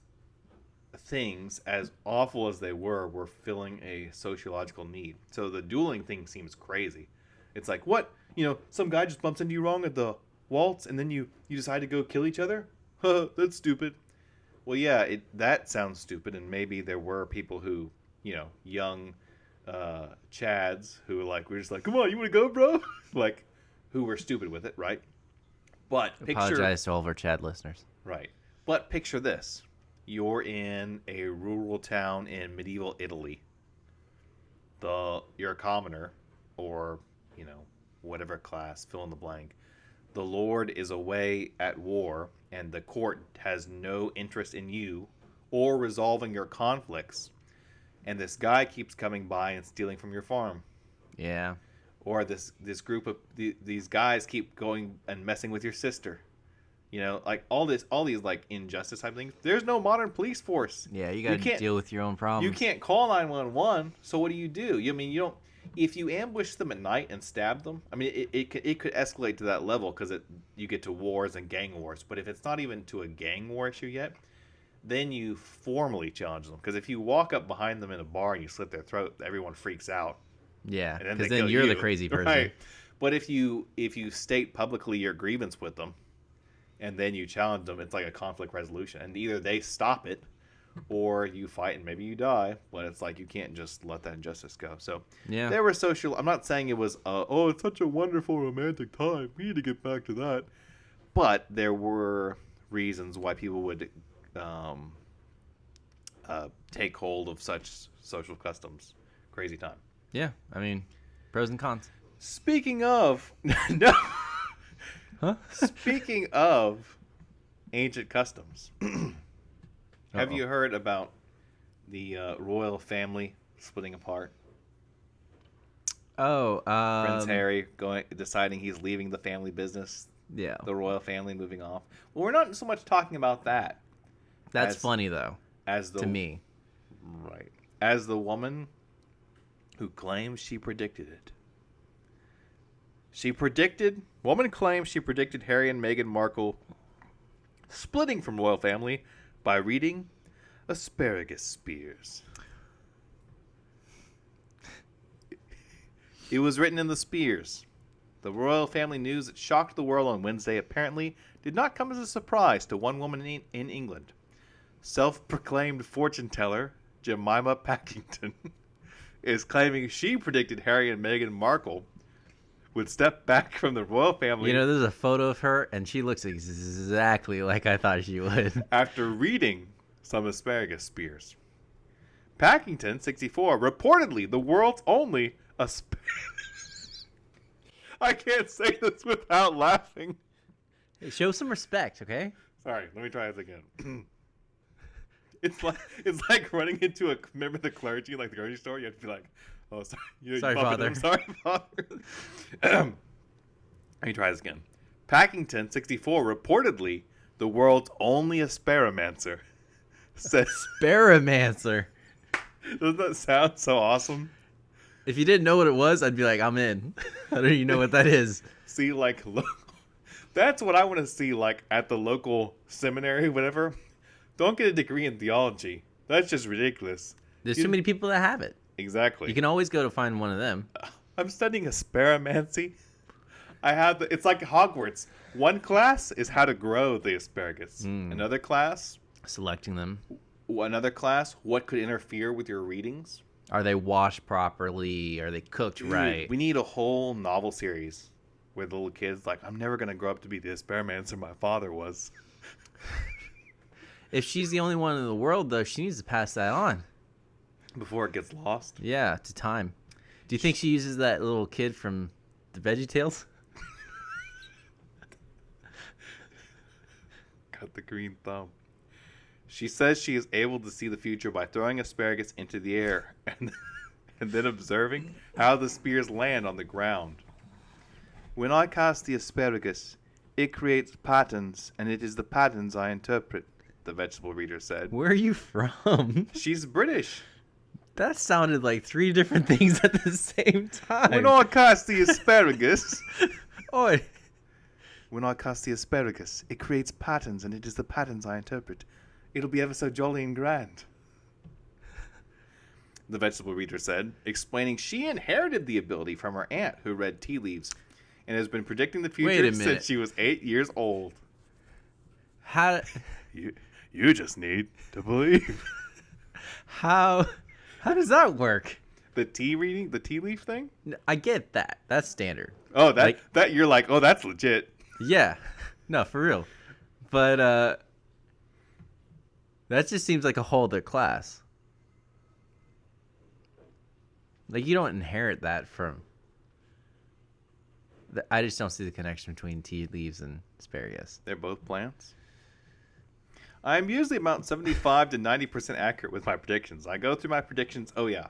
things, as awful as they were filling a sociological need. So the dueling thing seems crazy. It's like, what? Some guy just bumps into you wrong at the waltz and then you decide to go kill each other? That's stupid. Well, yeah, that sounds stupid, and maybe there were people who, young chads who were just like, come on, you want to go, bro? Like, who were stupid with it, right? But apologize to all of our Chad listeners. Right. But picture this. You're in a rural town in medieval Italy. You're a commoner, or, whatever class, fill in the blank. The Lord is away at war, and the court has no interest in you or resolving your conflicts. And this guy keeps coming by and stealing from your farm. Yeah. Or this group of these guys keep going and messing with your sister. Like all these like injustice type things. There's no modern police force. Yeah, you got to deal with your own problems. You can't call 911. So what do? You don't. If you ambush them at night and stab them, I mean, it could escalate to that level because you get to wars and gang wars. But if it's not even to a gang war issue yet, then you formally challenge them. Because if you walk up behind them in a bar and you slit their throat, everyone freaks out. Yeah, because then you're the crazy person. Right. But if you state publicly your grievance with them, and then you challenge them, it's like a conflict resolution. And either they stop it, or you fight and maybe you die, but it's like you can't just let that injustice go. So yeah, there were social. I'm not saying it was it's such a wonderful romantic time. We need to get back to that. But there were reasons why people would take hold of such social customs. Crazy time. Yeah, I mean, pros and cons. Speaking of, no. Huh? Speaking of ancient customs. Have you heard about the royal family splitting apart? Oh, Prince Harry deciding he's leaving the family business. Yeah, the royal family moving off. Well, we're not so much talking about that. That's funny though. To me, right? As the woman who claims she predicted it. Woman claims she predicted Harry and Meghan Markle splitting from royal family by reading Asparagus Spears. It was written in the Spears. The royal family news that shocked the world on Wednesday apparently did not come as a surprise to one woman in England. Self-proclaimed fortune teller Jemima Packington is claiming she predicted Harry and Meghan Markle would step back from the royal family. You know, there's a photo of her, and she looks exactly like I thought she would. After reading some asparagus spears. Packington, 64, reportedly the world's only asparagus. I can't say this without laughing. Hey, show some respect, okay? Sorry, let me try this again. It's like running into remember the clergy, like the grocery store? You have to be like, oh, sorry. Sorry, Father. I'm sorry, Father. Let me try this again. Packington, 64, reportedly the world's only asparamancer. Says, Asparamancer. Doesn't that sound so awesome? If you didn't know what it was, I'd be like, I'm in. I don't even know what that is. See, like, that's what I want to see, like, at the local seminary, whatever. Don't get a degree in theology. That's just ridiculous. There's too many people that have it. Exactly. You can always go to find one of them. I'm studying asparamancy. It's like Hogwarts. One class is how to grow the asparagus. Another class, selecting them. Another class, what could interfere with your readings? Are they washed properly? Are they cooked right? We need a whole novel series where the little kid's like, I'm never going to grow up to be the asparamancer my father was. If she's the only one in the world, though, she needs to pass that on. Before it gets lost? Yeah, to time. Do you think she uses that little kid from the VeggieTales? Got the green thumb. She says she is able to see the future by throwing asparagus into the air and then observing how the spears land on the ground. When I cast the asparagus, it creates patterns, and it is the patterns I interpret, the vegetable reader said. Where are you from? She's British. That sounded like three different things at the same time. When I cast the asparagus... Oi. When I cast the asparagus, it creates patterns, and it is the patterns I interpret. It'll be ever so jolly and grand. The vegetable reader said, explaining she inherited the ability from her aunt who read tea leaves and has been predicting the future since she was 8 years old. How... You just need to believe. How does that work? The tea reading? The tea leaf thing? I get that. That's standard. Oh, that you're like, oh, that's legit. Yeah. No, for real. But that just seems like a whole other class. Like, you don't inherit that from... I just don't see the connection between tea leaves and asparagus. They're both plants. I'm usually about 75 to 90% accurate with my predictions. I go through my predictions. Oh, yeah.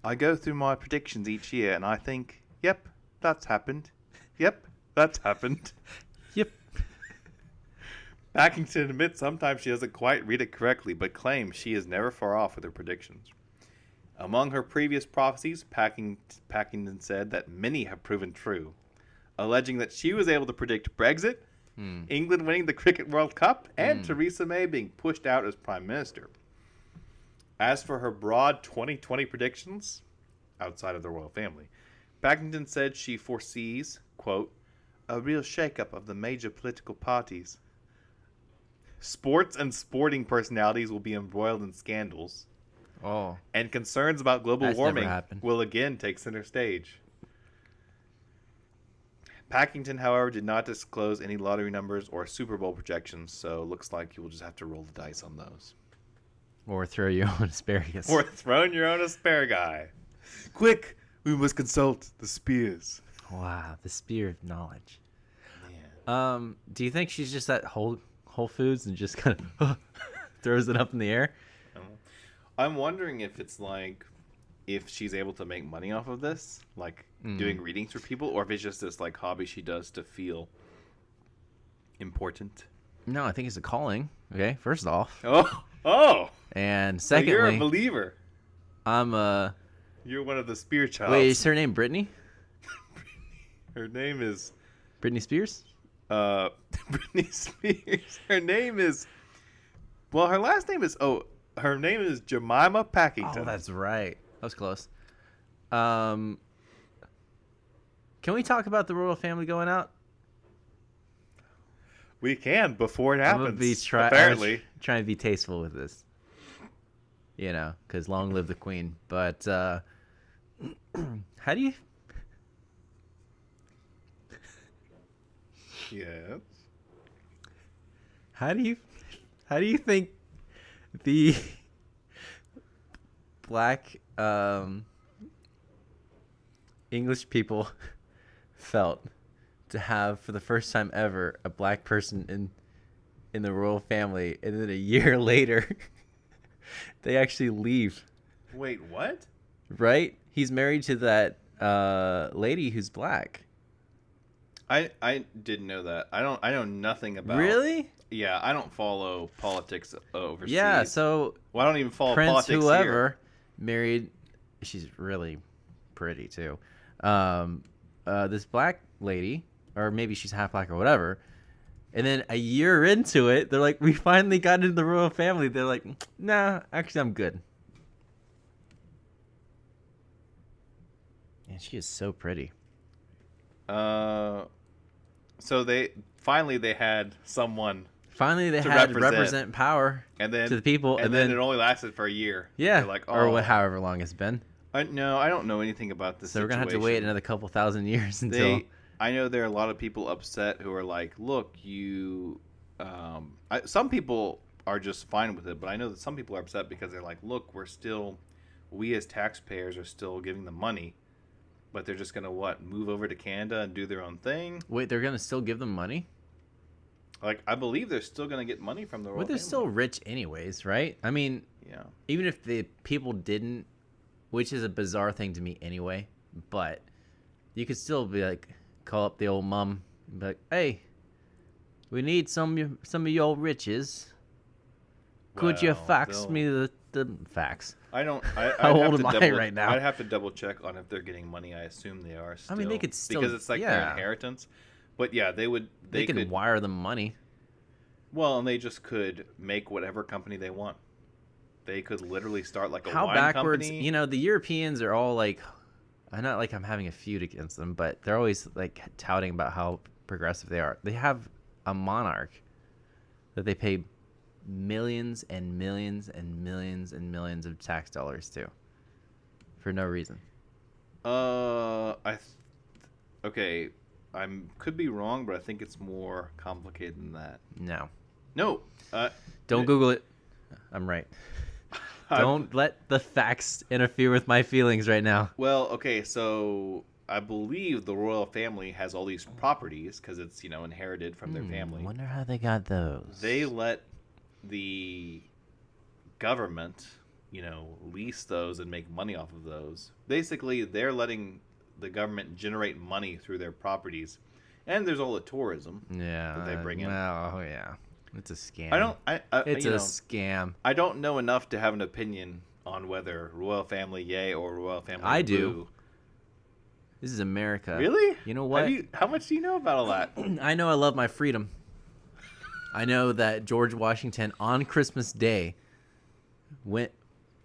I go through my predictions each year, and I think, yep, that's happened. Yep, that's happened. Yep. Packington admits sometimes she doesn't quite read it correctly, but claims she is never far off with her predictions. Among her previous prophecies, Packington said that many have proven true, alleging that she was able to predict Brexit, England winning the Cricket World Cup, and Theresa May being pushed out as Prime Minister. As for her broad 2020 predictions, outside of the royal family, Packington said she foresees, quote, a real shakeup of the major political parties. Sports and sporting personalities will be embroiled in scandals. Oh. And concerns about global That's warming never happened. will again take center stage. Packington, however, did not disclose any lottery numbers or Super Bowl projections, so it looks like you will just have to roll the dice on those. Or throw your own asparagus. Or throwing your own asparagus. Quick, we must consult the spears. Wow, the spear of knowledge. Man. Do you think she's just at Whole Foods and just kind of throws it up in the air? I'm wondering if it's like, if she's able to make money off of this, like doing readings for people, or if it's just this like hobby she does to feel important. No, I think it's a calling. Okay, first off. Oh. And So secondly, you're a believer. I'm You're one of the spear childs. Wait, is her name Brittany? Her name is Britney Spears? Britney Spears. Her name is, well, her last name is, her name is Jemima Packington. Oh, that's right. That was close. Can we talk about the royal family going out? We can before it happens. I'm gonna apparently, trying to be tasteful with this. You know, because long live the queen. But How do you Yes. how do you how do you think the black English people felt to have for the first time ever a black person in the royal family, and then a year later they actually leave? Wait, what? Right? He's married to that lady who's black. I didn't know that. I know nothing about. Really? Yeah, I don't follow politics overseas. Yeah, so Well, I don't even follow Prince politics whoever here. married, she's really pretty too. This black lady, or maybe she's half black or whatever. And then a year into it, they're like, we finally got into the royal family. They're like, nah, actually, I'm good. And she is so pretty. So they had someone, Finally, they to had to represent. represent power and then to the people, and then it only lasted for a year. yeah, They're like, or oh, however long it's been. No, I don't know anything about this. So we're gonna have to wait another couple thousand years until. I know there are a lot of people upset who are like, look, you. Some people are just fine with it, but I know that some people are upset because they're like, look, we as taxpayers are still giving them money, but they're just gonna move over to Canada and do their own thing. Wait, they're gonna still give them money? Like, I believe they're still gonna get money from the royal Well, they're family. still rich anyways, right? I mean, Yeah. even if the people didn't, which is a bizarre thing to me anyway, but you could still be like, call up the old mom and be like, hey, we need some of your riches. Could you Well, fax they'll- me the facts? I don't. How old am I right now? I'd have to double check on if they're getting money. I assume they are. Still, I mean, they could still- because it's like their yeah. inheritance. But yeah, they would. They can could. wire them money. Well, and they just could make whatever company they want. They could literally start like a How wine backwards? company. You know, the Europeans are all like, I'm not like I'm having a feud against them, but they're always like touting about how progressive they are. They have a monarch that they pay millions and millions and millions and millions of tax dollars to for no reason. Okay, could be wrong, but I think it's more complicated than that. No. No. Don't Google it. I'm right. Don't let the facts interfere with my feelings right now. Well, okay, so I believe the royal family has all these properties because it's inherited from their family. Wonder how they got those. They let the government, lease those and make money off of those. Basically, they're letting the government generate money through their properties, and there's all the tourism. Yeah. that they bring in. Oh yeah. It's a scam. It's a scam. I don't know enough to have an opinion on whether royal family yay or royal family I boo. do. This is America. Really? You know what? How much do you know about all that? I know I love my freedom. I know that George Washington on Christmas Day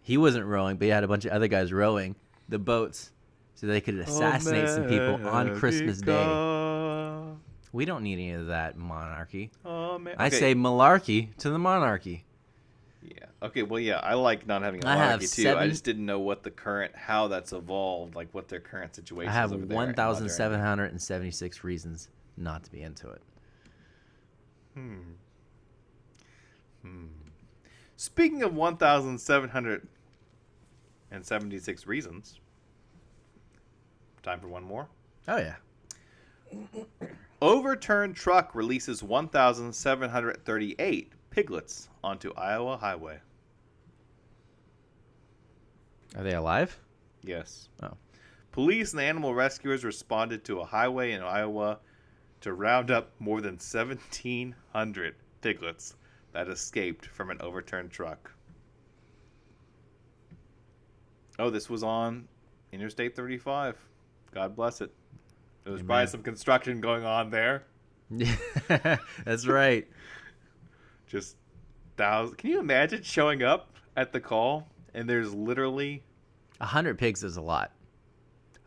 he wasn't rowing, but he had a bunch of other guys rowing the boats so they could assassinate some people on Christmas Day. We don't need any of that monarchy. I say malarkey to the monarchy. Yeah. Okay. Well, yeah. I like not having a I have monarchy too. I just didn't know how that's evolved, like what their current situation is. I have over there. 1,776 reasons not to be into it. Speaking of 1,776 reasons, time for one more. Oh yeah. Overturned truck releases 1,738 piglets onto Iowa highway. Are they alive? Yes. Oh. Police and animal rescuers responded to a highway in Iowa to round up more than 1,700 piglets that escaped from an overturned truck. Oh, this was on Interstate 35. God bless it. There was probably some construction going on there. Yeah, that's right. Just thousands. Can you imagine showing up at the call and there's literally 100 pigs is a lot.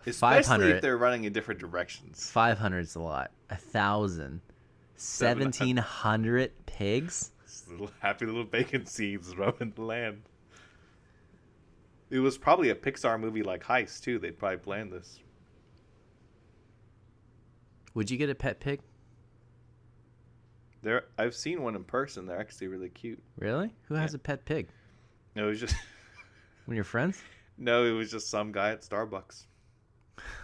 Especially 500 if they're running in different directions. 500 is a lot. 1,000. 1,700 pigs? Just happy little bacon seeds roaming the land. It was probably a Pixar movie like Heist too. They probably planned this. Would you get a pet pig? I've seen one in person. They're actually really cute. Really? Who has a pet pig? No, it was just One of your friends? no, it was just some guy at Starbucks.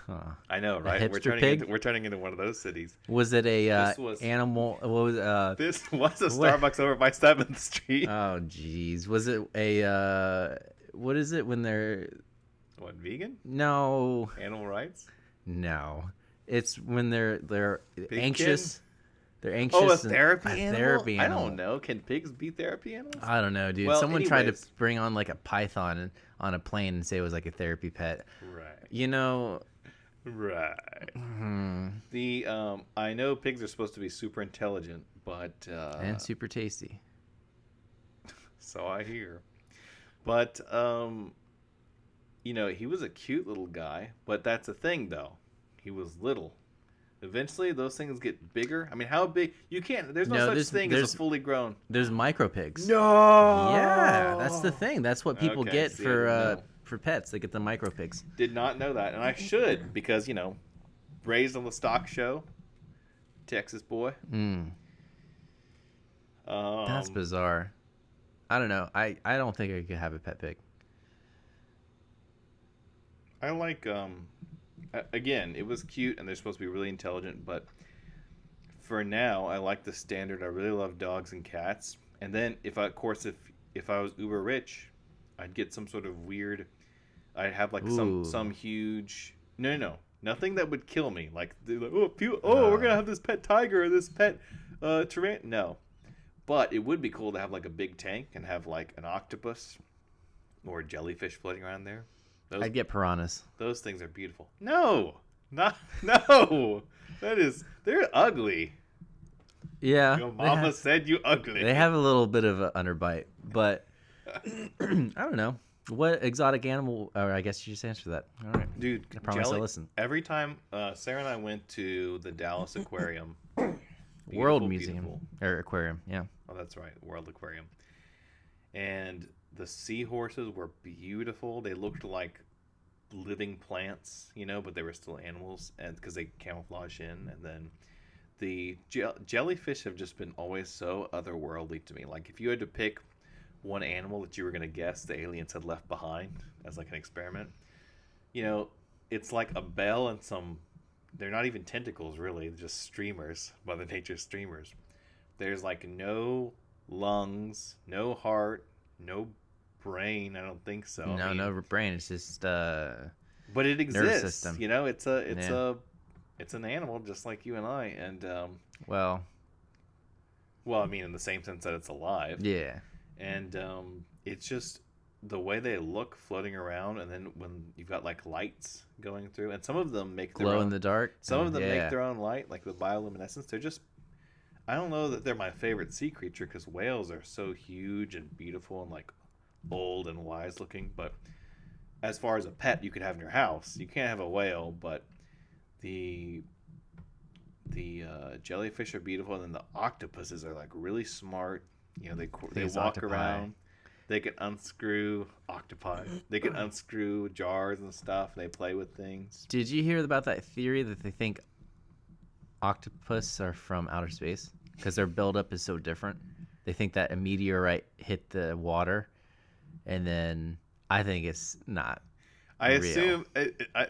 Huh. I know, right? Hipster pig? We're turning into one of those cities. Was it a This was- animal? What was This was a What? Starbucks over by 7th Street. Oh, jeez. Was it a what is it when they're What, vegan? no, Animal rights? no. It's when they're Pigkin? anxious. They're anxious. Oh, a and- therapy a animal? therapy I animal. don't know. Can pigs be therapy animals? I don't know, dude. Well, Someone tried anyways. to bring on like a python on a plane and say it was like a therapy pet. Right. You know, Right. hmm, The I know pigs are supposed to be super intelligent, but and super tasty. so I hear. But you know, he was a cute little guy, but that's the thing though. He was little. Eventually those things get bigger. I mean, how big? You can't there's no, No, such there's- thing as there's- a fully grown. There's micro pigs. No. Yeah, that's the thing. That's what people Okay, get see, I didn't know. for pets. They get the micro pigs. Did not know that, and I should because, you know, raised on the stock show, Texas boy. Mm, that's bizarre. I don't know. I don't think I could have a pet pig. I like again, it was cute and they're supposed to be really intelligent, but for now I like the standard. I really love dogs and cats. And then if I was uber rich, I'd get some sort of weird I'd have like Ooh. some huge no. Nothing that would kill me. Like, they're like we're going to have this pet tiger or this pet tarant. No. But it would be cool to have like a big tank and have like an octopus or a jellyfish floating around there. I'd get piranhas. Those things are beautiful. No, no. They're ugly. Yeah. Your they mama have- said you ugly. They have a little bit of an underbite, but I don't know. What exotic animal? Or I guess you just answered that. All right. Dude, I promise I'll listen. Every time Sarah and I went to the Dallas Aquarium, World beautiful, Museum beautiful. or aquarium. Yeah. Oh, that's right, World Aquarium. And the seahorses were beautiful. They looked like living plants, you know, but they were still animals, and because they camouflage in. And then the jellyfish have just been always so otherworldly to me. Like if you had to pick one animal that you were going to guess the aliens had left behind as like an experiment, you know, it's like a bell and some, they're not even tentacles really, they're just streamers, Mother Nature streamers. There's like no lungs, no heart, no brain. I don't think so. No, I mean, no brain. It's just but it exists. system. You know, it's an animal just like you and I. And well, well, I mean, in the same sense that it's alive. yeah. And it's just the way they look floating around, and then when you've got like lights going through, and some of them make their Glow own, in the dark. some of them yeah. make their own light, like with bioluminescence. They're just, I don't know that they're my favorite sea creature because whales are so huge and beautiful and like old and wise looking. But as far as a pet you could have in your house, you can't have a whale. But the jellyfish are beautiful, and then the octopuses are like really smart. You know, they These walk octopi. around. They can unscrew octopi. They can unscrew jars and stuff. They play with things. Did you hear about that theory that they think octopus are from outer space because their buildup is so different? They think that a meteorite hit the water, and then I think it's not. I real. assume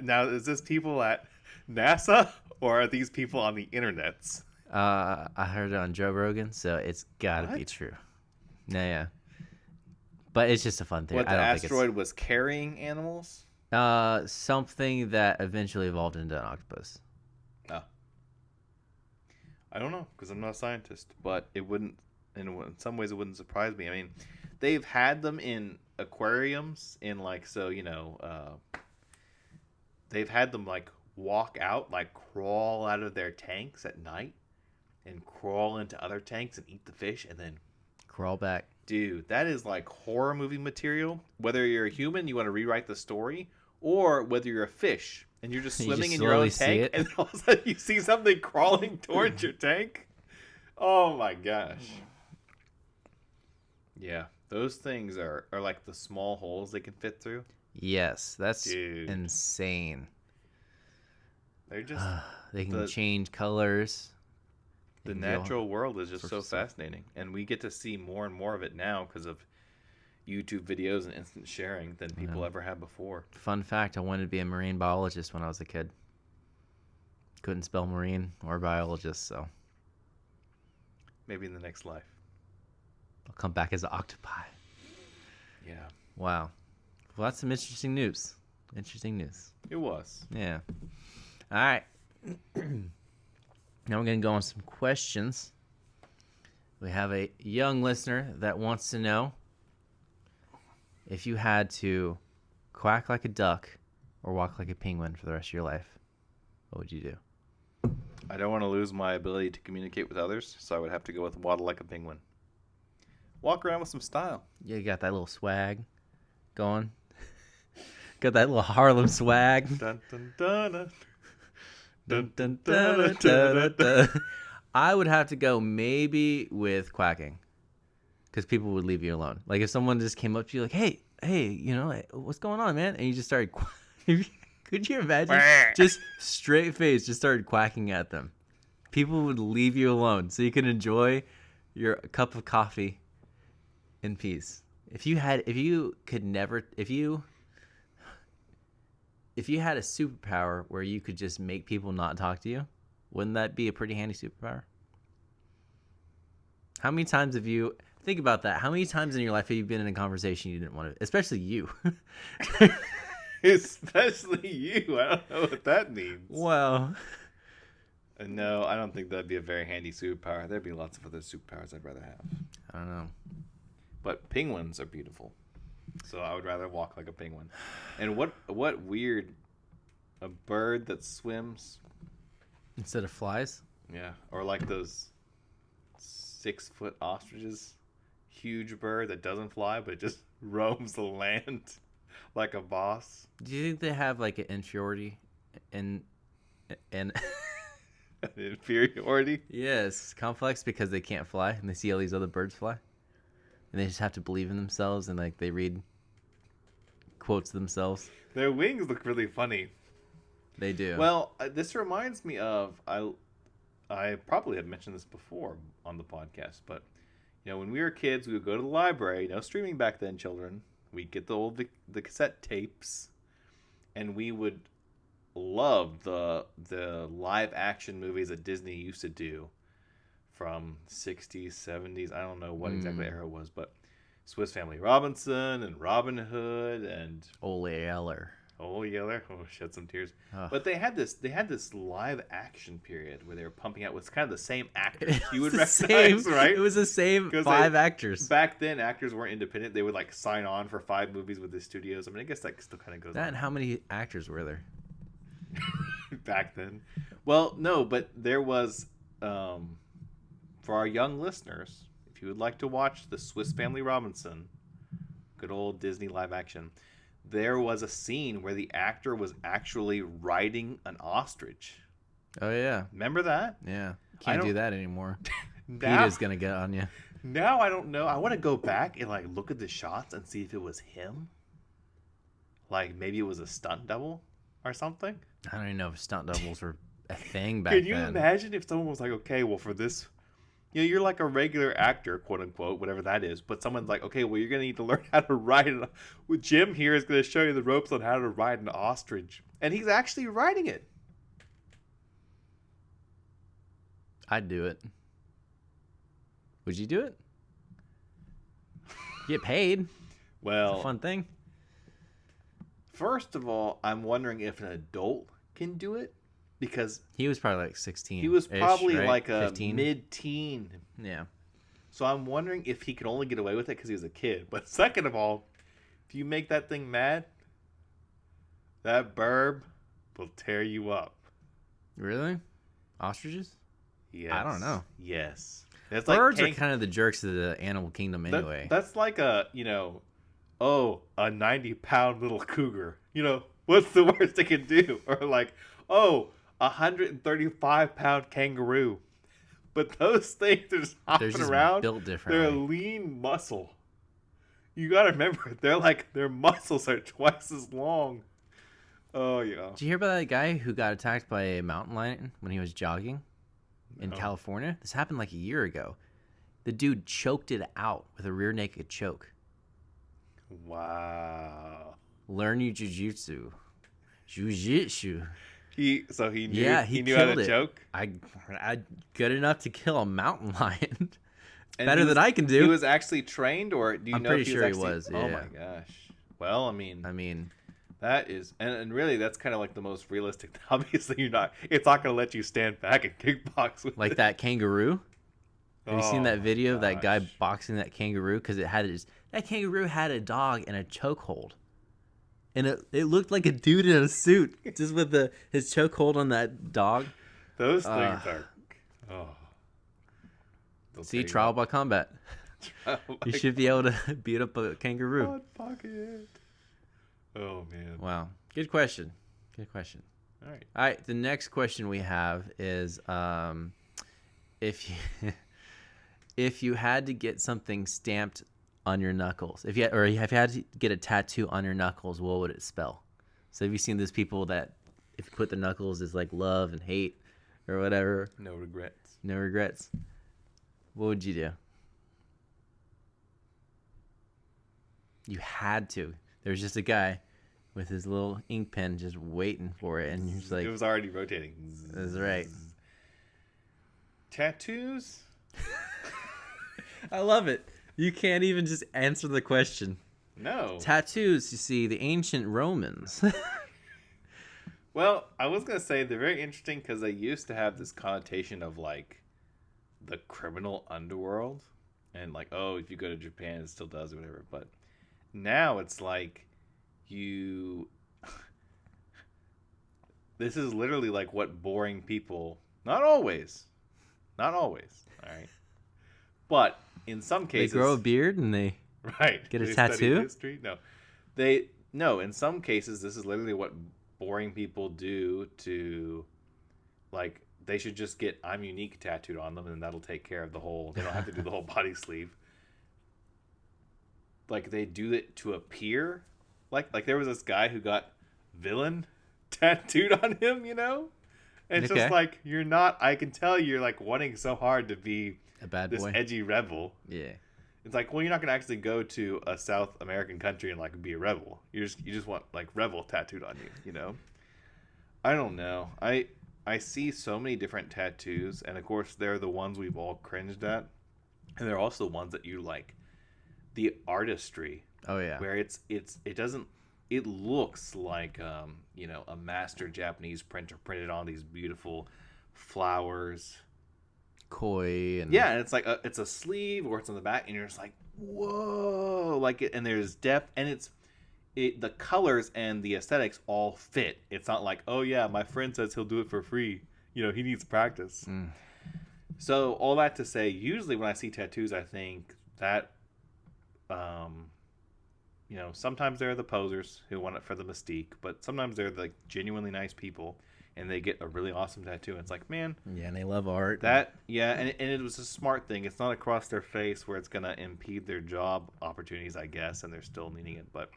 now is this people at NASA or are these people on the internets? I heard it on Joe Rogan, so it's got to be What? true. Yeah. But it's just a fun theory. What, the I don't think asteroid was carrying animals? it's something that eventually evolved into an octopus. Oh. I don't know because I'm not a scientist, but it wouldn't. In some ways, it wouldn't surprise me. I mean, they've had them in aquariums in like they've had them like walk out, like crawl out of their tanks at night and crawl into other tanks and eat the fish and then Crawl back. dude, that is like horror movie material. Whether you're a human, you want to rewrite the story, or whether you're a fish and you're just You swimming just in your own slowly see tank it. and all of a sudden you see something crawling towards your tank. Oh my gosh. Yeah, those things are like the small holes they can fit through. Yes, that's Dude. insane. They're just They can the change colors. the They can do all natural world is just sorts so of stuff. fascinating, and we get to see more and more of it now because of YouTube videos and instant sharing than people Yeah. ever had before. Fun fact: I wanted to be a marine biologist when I was a kid. Couldn't spell marine or biologist, so Maybe in the next life. I'll come back as an octopi. Yeah, Wow. Well, that's some interesting news. Interesting news. it was. Yeah. All right. Now we're going to go on some questions. We have a young listener that wants to know if you had to quack like a duck or walk like a penguin for the rest of your life, what would you do? I don't want to lose my ability to communicate with others, so I would have to go with waddle like a penguin. Walk around with some style. Yeah, you got that little swag going. Got that little Harlem swag. Dun, dun, dun, dun. Dun, dun, dun, dun, dun, dun. I would have to go maybe with quacking, because people would leave you alone. Like if someone just came up to you like, hey, you know, like, what's going on, man? And you just started could you imagine? Just straight face, just started quacking at them. People would leave you alone so you could enjoy your cup of coffee in peace. If you had a superpower where you could just make people not talk to you, wouldn't that be a pretty handy superpower? How many times have you think about that? How many times in your life have you been in a conversation you didn't want to, especially you? Especially you. I don't know what that means. Well, No, I don't think that'd be a very handy superpower. There'd be lots of other superpowers I'd rather have. I don't know. But penguins are beautiful. So I would rather walk like a penguin. And what weird, a bird that swims? Instead of flies? Yeah, or like those 6-foot ostriches. Huge bird that doesn't fly but just roams the land like a boss. Do you think they have like an inferiority and Inferiority? yes, complex because they can't fly and they see all these other birds fly? And they just have to believe in themselves and like they read quotes themselves. Their wings look really funny. They do. Well, this reminds me of I probably had mentioned this before on the podcast, but you know, when we were kids, we would go to the library. No streaming back then, children. We'd get the cassette tapes, and we would love the live action movies that Disney used to do from 60s, 70s. I don't know what exactly era it was, but Swiss Family Robinson and Robin Hood and Ole Yeller. Oh, Yeller. Oh, shed some tears. Ugh. But they had this live action period where they were pumping out with kind of the same actors you would The recognize, same, right? It was the same 'Cause 5 actors. Back then, actors weren't independent. They would like sign on for 5 movies with the studios. I mean, I guess that still kind of goes That on. and how many actors were there? Back then. Well, no, but there was, for our young listeners, if you would like to watch the Swiss Family Robinson, good old Disney live action, there was a scene where the actor was actually riding an ostrich. Oh yeah, Remember that? yeah. I Can't do don't- that anymore. Now, PETA's gonna get on you. now I don't know. I want to go back and like look at the shots and see if it was him. Like maybe it was a stunt double or something. I don't even know if stunt doubles were a thing back Can you then. imagine if someone was like, okay, well for this, you know, you're like a regular actor, quote unquote, whatever that is, but someone's like, okay, well you're gonna need to learn how to ride it. Well, Jim here is gonna show you the ropes on how to ride an ostrich, and he's actually riding it. I'd do it. Would you do it? Get paid. It's Well, a fun thing. first of all, I'm wondering if an adult can do it because He was probably like 16. he was probably right? like a 15. mid-teen. Yeah. So I'm wondering if he could only get away with it because he was a kid. But second of all, if you make that thing mad, that burb will tear you up. Really? Ostriches? Yes. I don't know. Yes. It's Birds are Hank- kind of the jerks of the animal kingdom that- anyway. that's like a, you know, oh, a 90-pound little cougar. You know, what's the worst it can do? Or like, oh, a 135-pound kangaroo. But those things are just They're hopping just around. built They're differently. lean muscle. You gotta remember, their muscles are twice as long. Oh yeah. Did you hear about that guy who got attacked by a mountain lion when he was jogging in California? This happened like a year ago. The dude choked it out with a rear naked choke. Wow. Learn your jujitsu. Jiu-jitsu. He knew he knew how killed to it. choke. I good enough to kill a mountain lion. And Better than I can do. He was actually trained, or do you I'm know? pretty if sure he he was. Oh Yeah. my gosh. Well, I mean, mean, that is, and really, that's kind of like the most realistic. Obviously, it's not going to let you stand back and kickbox with like it. that kangaroo. Have you seen that video of that guy gosh. boxing that kangaroo? Because that kangaroo had a dog in a chokehold, and it looked like a dude in a suit, just with his chokehold on that dog. Those things are. Oh. They'll See, tear you trial up. by combat. You should be able to beat up a kangaroo. Hot pocket. Oh man. Wow, good question. Good question. All right. All right, the next question we have is, if you if you had to get something stamped on your knuckles, if you had to get a tattoo on your knuckles, what would it spell? So have you seen those people that if you put the knuckles is like love and hate or whatever? No regrets. No regrets. What would you do? You had to. There's just a guy with his little ink pen just waiting for it, and you're just like, It was already rotating. that's right. Tattoos? I love it. You can't even just answer the question. No. Tattoos, you see, the ancient Romans. Well, I was going to say they're very interesting because they used to have this connotation of like the criminal underworld. And like, oh, if you go to Japan, it still does or whatever. But now it's like you. This is literally like what boring people. Not always. Not always. All right. But in some They cases. grow a beard and they Right. get a They study tattoo? history? No, in some cases this is literally what boring people do to like they should just get I'm unique tattooed on them and that'll take care of the whole they don't have to do the whole body sleeve. Like they do it to appear like there was this guy who got villain tattooed on him, you know? And it's Okay. just like you're not I can tell you're like wanting so hard to be a bad this boy. edgy rebel. Yeah. It's like, well, you're not gonna actually go to a South American country and like be a rebel. You just want like rebel tattooed on you, you know? I don't know. I see so many different tattoos, and of course they're the ones we've all cringed at, and they're also the ones that you like. The artistry, Oh yeah. where it doesn't it looks like a master Japanese printer printed on these beautiful flowers. Koi and Yeah, and it's like it's a sleeve or it's on the back, and you're just like, whoa, like it, and there's depth, and the colors and the aesthetics all fit. It's not like, oh yeah, my friend says he'll do it for free. You know, he needs practice. So all that to say, usually when I see tattoos, I think that, sometimes they're the posers who want it for the mystique, but sometimes they're like genuinely nice people. And they get a really awesome tattoo. And it's like, man, yeah, and they love art. and it was a smart thing. It's not across their face where it's gonna impede their job opportunities, I guess, and they're still needing it. But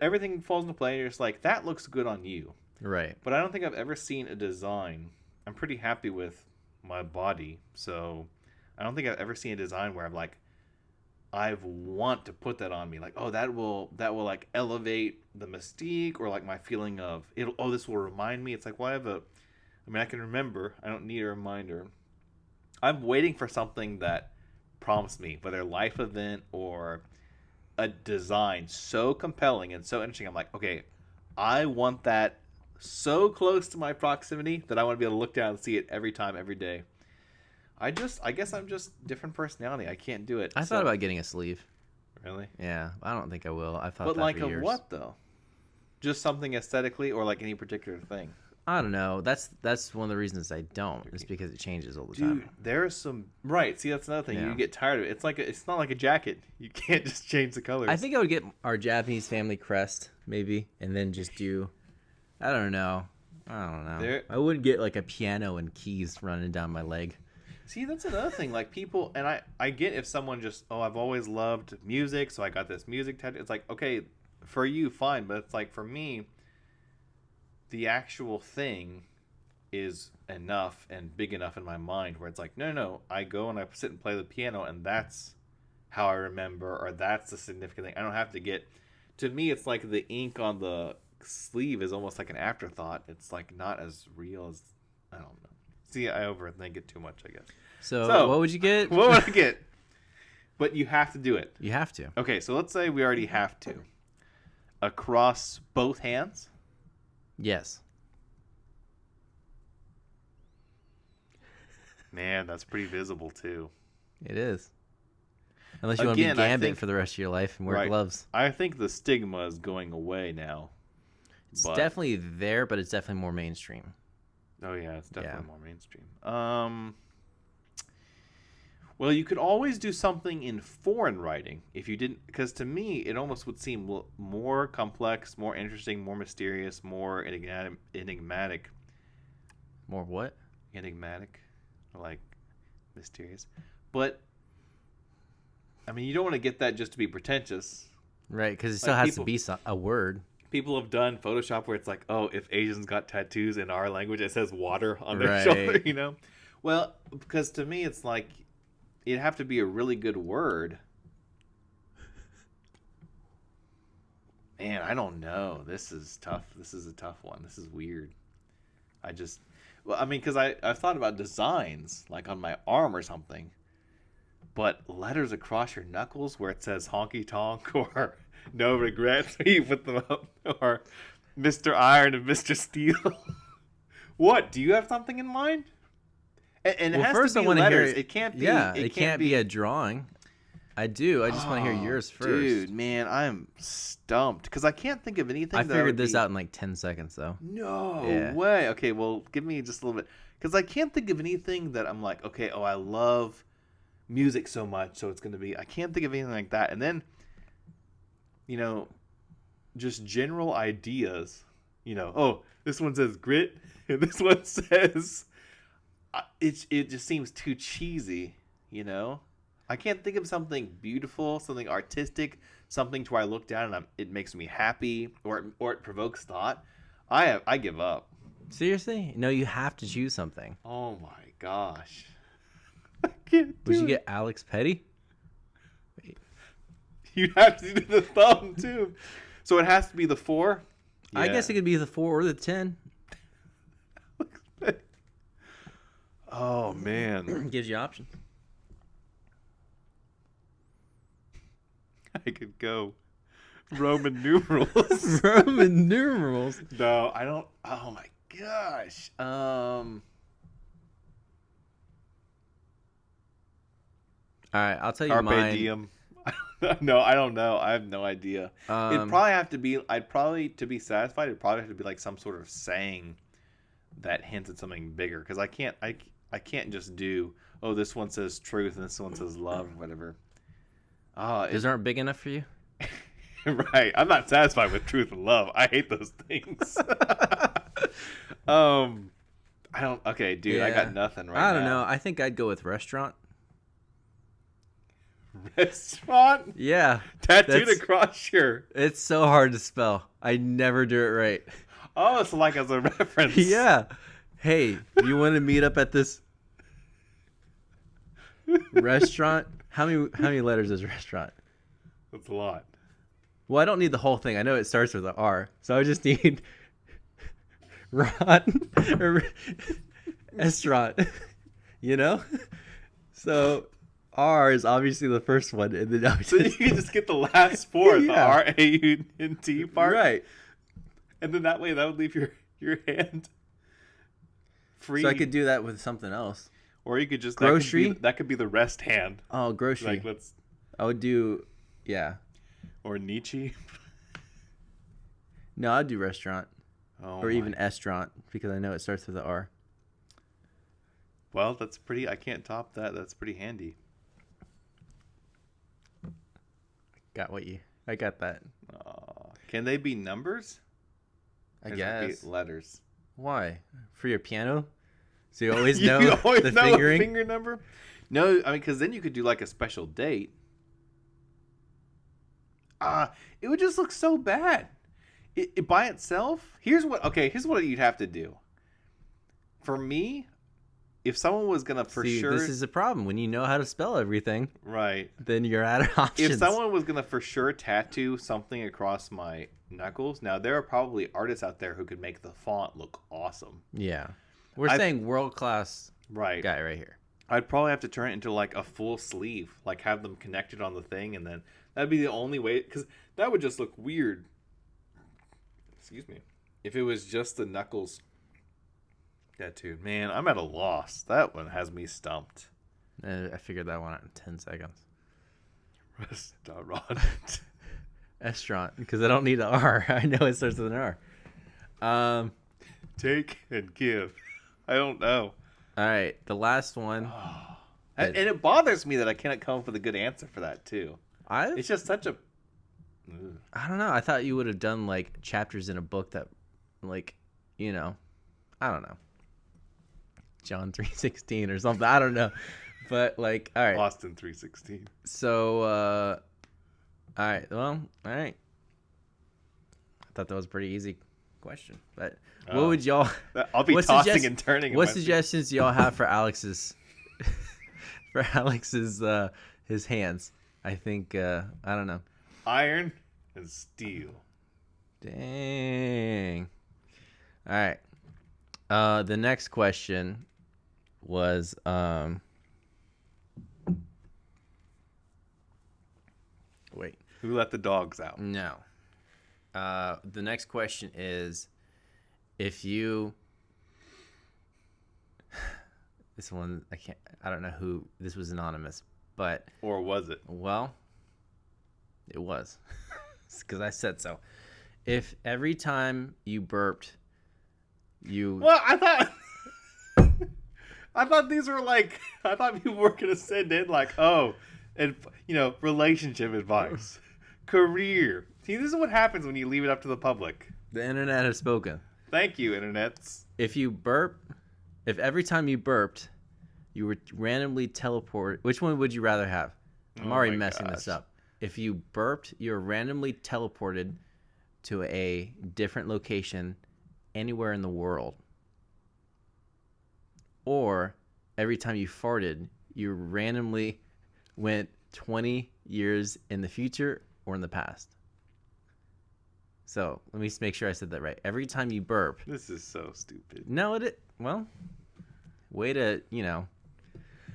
everything falls into play. And you're just like, that looks good on you. Right. But I don't think I've ever seen a design. I'm pretty happy with my body, so I don't think I've ever seen a design where I'm like, I want to put that on me. Like, oh, that will like elevate the mystique or like my feeling of it. Oh, this will remind me. It's like, well, I can remember. I don't need a reminder. I'm waiting for something that prompts me, whether a life event or a design so compelling and so interesting. I'm like, okay, I want that so close to my proximity that I want to be able to look down and see it every time, every day. I guess I'm just different personality. I can't do it. I thought about getting a sleeve. Really? Yeah, I don't think I will. I thought But that like for of years. what though? Just something aesthetically or like any particular thing? I don't know. That's one of the reasons I don't. Is because it changes all the Dude, time. there are some right. See, that's another thing. Yeah. You get tired of it. It's not like a jacket. You can't just change the colors. I think I would get our Japanese family crest maybe, and then just do. I don't know. There- I wouldn't get like a piano and keys running down my leg. See, that's another thing. Like people, and I get if someone just, oh, I've always loved music, so I got this music tattoo. It's like, okay, for you, fine, but it's like for me, the actual thing is enough and big enough in my mind where it's like, no, no, no, I go and I sit and play the piano, and that's how I remember, or that's the significant thing. I don't have to get. To me, it's like the ink on the sleeve is almost like an afterthought. It's like not as real as I don't know. See, I overthink it too much, I guess. So what would you get? What would I get? But you have to do it. You have to. Okay, so let's say we already have to. Across both hands? Yes. Man, that's pretty visible too. It is. Unless you want to be Again, I Gambit think- for the rest of your life and wear Right. gloves. I think the stigma is going away now. It's But- definitely there, but it's definitely more mainstream. Oh yeah, it's definitely Yeah. more mainstream. Well, you could always do something in foreign writing if you didn't, because to me it almost would seem more complex, more interesting, more mysterious, more enigmatic, More what? like mysterious. But I mean, you don't want to get that just to be pretentious. Right, because it still Like has to be a word. People have done Photoshop where it's like, oh, if Asians got tattoos in our language, it says water on their Right. shoulder, you know? Well, because to me, it's like, it'd have to be a really good word. Man, I don't know. This is tough. This is a tough one. This is weird. Well, I mean, because I've thought about designs, like on my arm or something, but letters across your knuckles where it says honky tonk or no regrets, you put them up, or Mr. Iron and Mr. Steel. What? Do you have something in mind? And it Well, has first to I be want to hear letters. It can't be. Yeah, it can't be a drawing. I do. I just want to hear Oh, yours first. Dude, man, I'm stumped because I can't think of anything. I that figured would this be... out in like 10 seconds, though. No Yeah. way. Okay, well, give me just a little bit because I can't think of anything that I'm like, okay, oh, I love music so much, so it's gonna be. I can't think of anything like that. And then, just general ideas. Oh, this one says grit, and this one says. It just seems too cheesy, I can't think of something beautiful, something artistic, something to where I look down and it makes me happy, or it provokes thought. I give up. Seriously? No, you have to choose something. Oh my gosh, I can't do Would you it. get Alex Petty? You have to do the thumb too, so it has to be the 4. I guess it could be the 4 or the 10. Oh man, Gives you option. I could go Roman numerals. Roman numerals. No, I don't. Oh my gosh. All right, I'll tell you Carpe mine. diem. No, I don't know. I have no idea. It'd probably have to be. To be satisfied, it'd probably have to be like some sort of saying that hints at something bigger. Because I can't just do. Oh, this one says truth and this one says love, or whatever. Those aren't big enough for you? Right. I'm not satisfied with truth and love. I hate those things. I don't. Okay, dude. I got Yeah. nothing right now. I don't know. I think I'd go with restaurant. Restaurant Yeah. tattooed that's- across your. It's so hard to spell. I never do it right. Oh, it's like as a reference. Yeah. Hey, you want to meet up at this restaurant? How many letters is restaurant? That's a lot. Well, I don't need the whole thing. I know it starts with an R, so I just need Ron or restaurant. So R is obviously the first one, and then So you can just get the last 4, the Yeah. RAUNT part, right. and then that way that would leave your hand free. So I could do that with something else. or you could just Grocery? That could be the rest hand. Oh, grocery. Like let's I would do, yeah. or Nietzsche. No, I'd do restaurant Oh, or even my- restaurant because I know it starts with an R. Well, that's pretty. I can't top that. That's pretty handy. I got that. Can they be numbers? I Or does it be guess. letters. Why? For your piano? So you always You know always the know a fingering. finger number? No, I mean, because then you could do like a special date. It would just look so bad. It by itself. Here's what you'd have to do. For me, if someone was gonna for See, sure, this is a problem. When you know how to spell everything, right? then you're out of options. If someone was gonna for sure tattoo something across my knuckles, now there are probably artists out there who could make the font look awesome. Yeah. We're saying world-class Right. guy right here. I'd probably have to turn it into like a full sleeve, like have them connected on the thing, and then that'd be the only way, because that would just look weird. Excuse me. If it was just the knuckles tattooed. Man, I'm at a loss. That one has me stumped. I figured that one out in 10 seconds. Restaurant. Restaurant, because I don't need an R. I know it starts with an R. Take and give. I don't know. All right, the last one. And it bothers me that I cannot come up with a good answer for that, too. It's just such a... I don't know. I thought you would have done like chapters in a book that, like, I don't know. John 3:16 or something. I don't know. But like, all right. Austin 3:16. So, all right. Well, all right. I thought that was a pretty easy question. But what would y'all? I'll be tossing and turning. What suggestions do y'all have for Alex's? His hands? I think I don't know. Iron and steel. Dang. All right. The next question was wait. Who let the dogs out? No. The next question is if you this one I don't know who this was anonymous, but or was it? Well, it was. Because I said so. If every time you burped, Well, I thought these were like, I thought people were gonna send in like, and relationship advice, career. See, this is what happens when you leave it up to the public. The internet has spoken. Thank you, internets. If every time you burped, you were randomly teleported. Which one would you rather have? I'm already messing this up. If you burped, you're randomly teleported to a different location anywhere in the world. Or every time you farted, you randomly went 20 years in the future or in the past. So let me just make sure I said that right. Every time you burp. This is so stupid. No, well, way to,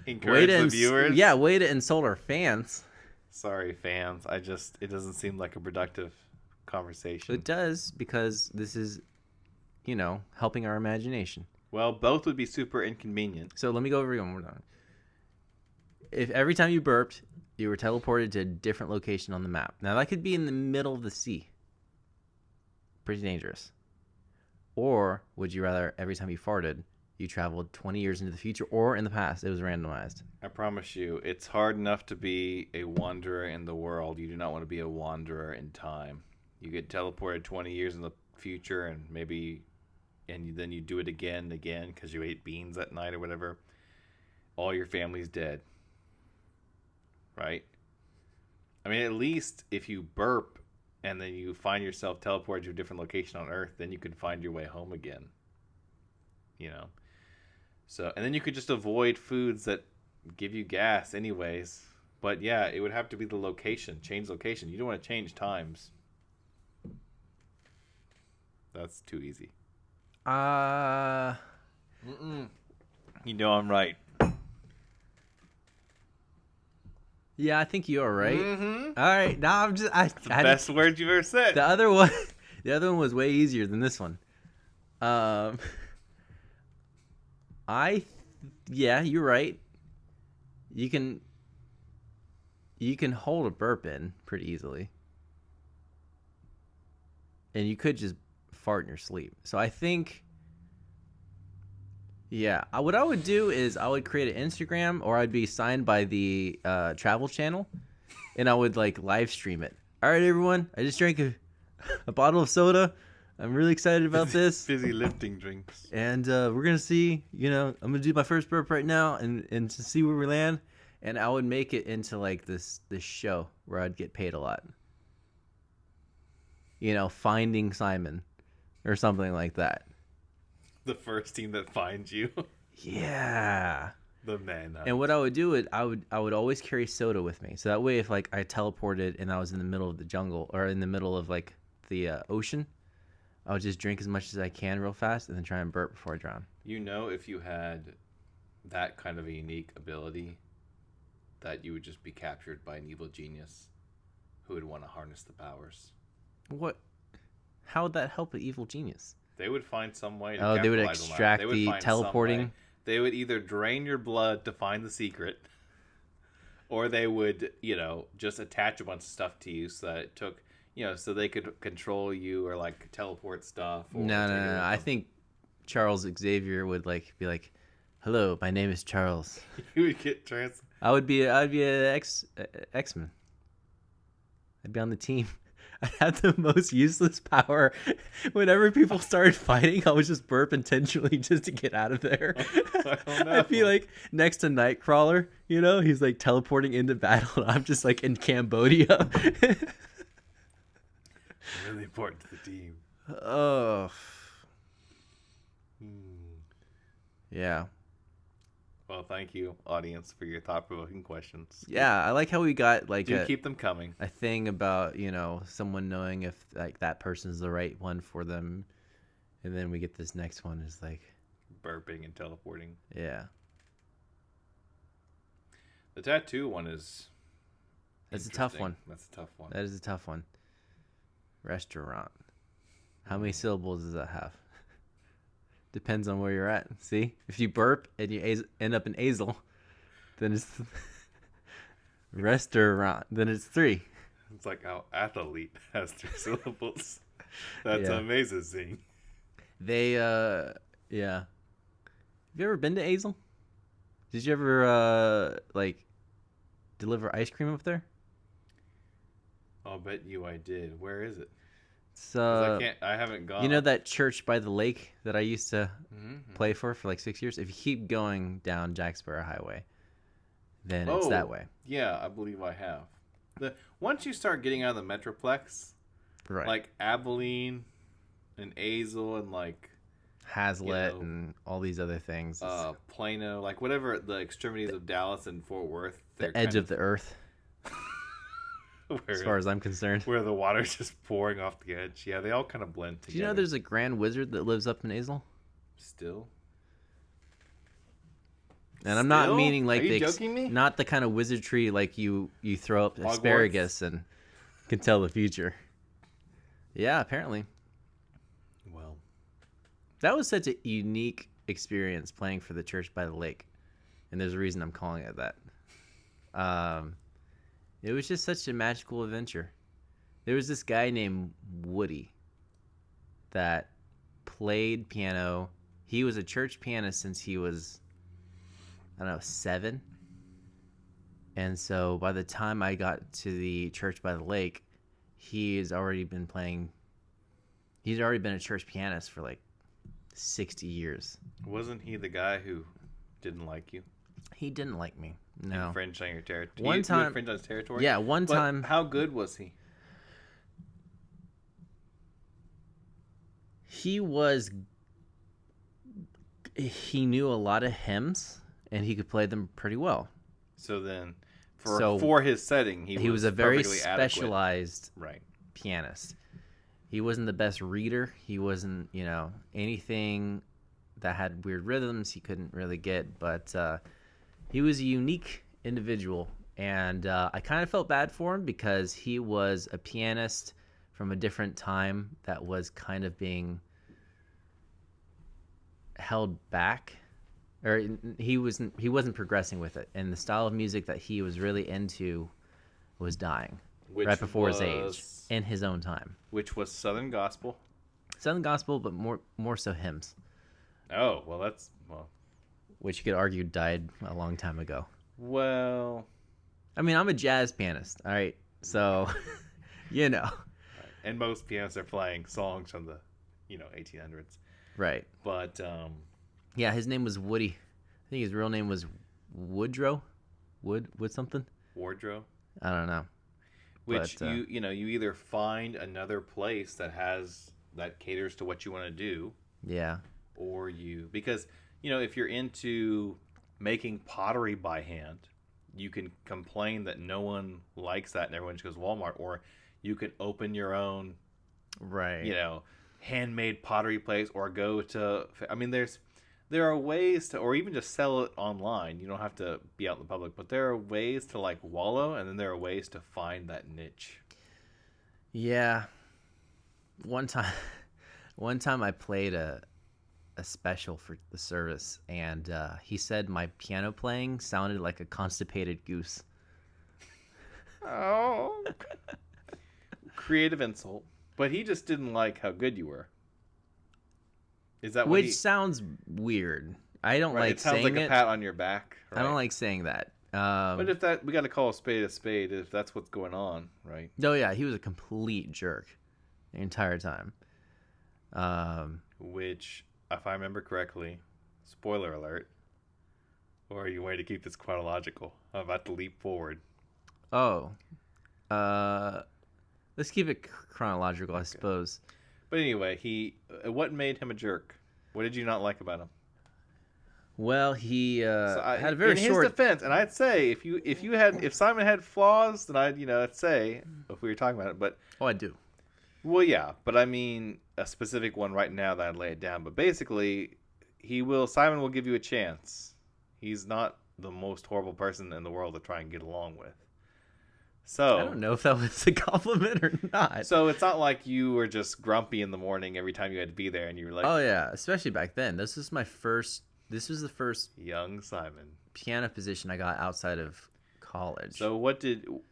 encourage the viewers. Yeah, way to insult our fans. Sorry, fans. It doesn't seem like a productive conversation. It does, because this is, helping our imagination. Well, both would be super inconvenient. So let me go over it one more time. If every time you burped, you were teleported to a different location on the map. Now, that could be in the middle of the sea. Pretty dangerous. Or would you rather every time you farted, you traveled 20 years into the future or in the past? It was randomized. I promise you, it's hard enough to be a wanderer in the world. You do not want to be a wanderer in time. You get teleported 20 years in the future and then you do it again and again because you ate beans that night or whatever. All your family's dead. Right? I mean, at least if you burp and then you find yourself teleported to a different location on Earth, then you can find your way home again. So, and then you could just avoid foods that give you gas anyways. But yeah, it would have to be the location. Change location. You don't want to change times. That's too easy. I'm right. Yeah, I think you are right. Mm-hmm. All right, now I'm just It's the best word you've ever said. The other one was way easier than this one. Yeah, you're right. You can hold a burp in pretty easily. And you could just fart in your sleep. So I think, yeah, what I would do is I would create an Instagram, or I'd be signed by the Travel Channel, and I would like live stream it. All right, everyone, I just drank a bottle of soda. I'm really excited about this. Busy lifting drinks. And we're going to see, I'm going to do my first burp right now and to see where we land. And I would make it into like this show where I'd get paid a lot. Finding Simon or something like that. The first team that finds you. Yeah. The man. And what I would do is I would always carry soda with me. So that way if like I teleported and I was in the middle of the jungle or in the middle of like the ocean, I would just drink as much as I can real fast and then try and burp before I drown. If you had that kind of a unique ability, that you would just be captured by an evil genius who would want to harness the powers. What? How would that help an evil genius? They would find some way to Oh, they would capitalize on that. extract They would the find some teleporting. way. They would either drain your blood to find the secret, or they would, just attach a bunch of stuff to you so that it took, so they could control you or like teleport stuff. Or No. I think Charles Xavier would be like, "Hello, my name is Charles." You would get I'd be an X-Men. I'd be on the team. I had the most useless power. Whenever people started fighting, I would just burp intentionally just to get out of there. I'd be like next to Nightcrawler, he's like teleporting into battle, and I'm just like in Cambodia. Really important to the team. Oh. Yeah. Well, thank you, audience, for your thought-provoking questions. Yeah, I like how we got like keep them coming. A thing about, someone knowing if like that person's the right one for them. And then we get this next one is like burping and teleporting. Yeah. The tattoo one is That's a tough one. That's a tough one. That is a tough one. Restaurant. How many syllables does that have? Depends on where you're at. See? If you burp and you end up in Azel, then it's restaurant. Then it's 3. It's like how athlete has 3 syllables. That's amazing. They, yeah. Have you ever been to Azel? Did you ever, deliver ice cream up there? I'll bet you I did. Where is it? So I haven't gone. You know that church by the lake that I used to play for like 6 years? If you keep going down Jacksboro Highway, then it's that way. Yeah, I believe I have. Once you start getting out of the Metroplex, right? Like Abilene and Azel and like Hazlitt and all these other things. Plano, like whatever the extremities of Dallas and Fort Worth. The edge of the earth. As far as I'm concerned. Where the water's just pouring off the edge. Yeah, they all kind of blend together. Do you know there's a grand wizard that lives up in Azel? Still? And I'm not meaning like Are you joking me? Not the kind of wizardry like you throw up asparagus and can tell the future. Yeah, apparently. Well. That was such a unique experience playing for the church by the lake. And there's a reason I'm calling it that. It was just such a magical adventure. There was this guy named Woody that played piano. He was a church pianist since he was, 7. And so by the time I got to the church by the lake, he's already been a church pianist for like 60 years. Wasn't he the guy who didn't like you? He didn't like me. No. Infringed on your territory. One time. Infringed on his territory? Yeah, one time. How good was he? He knew a lot of hymns, and he could play them pretty well. So then, for his setting, he was a very specialized pianist. He wasn't the best reader. He wasn't, anything that had weird rhythms he couldn't really get, but he was a unique individual, and I kind of felt bad for him because he was a pianist from a different time that was kind of being held back, or he wasn't progressing with it, and the style of music that he was really into was dying right before his age in his own time. Which was Southern Gospel, but more so hymns. Oh, well, which you could argue died a long time ago. Well, I mean, I'm a jazz pianist, all right? So, And most pianists are playing songs from the 1800s. Right. But Yeah, his name was Woody. I think his real name was Woodrow. Wood something. Wardrobe, I don't know. which But you either find another place that caters to what you want to do, yeah. or because if you're into making pottery by hand, you can complain that no one likes that and everyone just goes to Walmart, or you can open your own Right. handmade pottery place, or go to, I mean, there are ways to, or even just sell it online. You don't have to be out in the public, but there are ways to like wallow, and then there are ways to find that niche. Yeah. One time one time I played a special for the service, and he said my piano playing sounded like a constipated goose. Oh, creative insult. But he just didn't like how good you were. Is that what Which sounds weird. I don't right, like it sounds saying like it. a pat on your back. Right? I don't like saying that. But if that, we got to call a spade if that's what's going on, right? Oh yeah, he was a complete jerk the entire time. Which, if I remember correctly, spoiler alert, or are you waiting to keep this chronological? I'm about to leap forward. Oh, let's keep it chronological, I suppose. But anyway, what made him a jerk? What did you not like about him? Well, he had a very in short. his defense, and I'd say if Simon had flaws, then I'd say if we were talking about it. But Oh, I do. well, yeah, but I mean a specific one right now that I'd lay it down. But basically, Simon will give you a chance. He's not the most horrible person in the world to try and get along with. So I don't know if that was a compliment or not. So it's not like you were just grumpy in the morning every time you had to be there, and you were like, Oh yeah, especially back then. This was the first young Simon piano position I got outside of college. So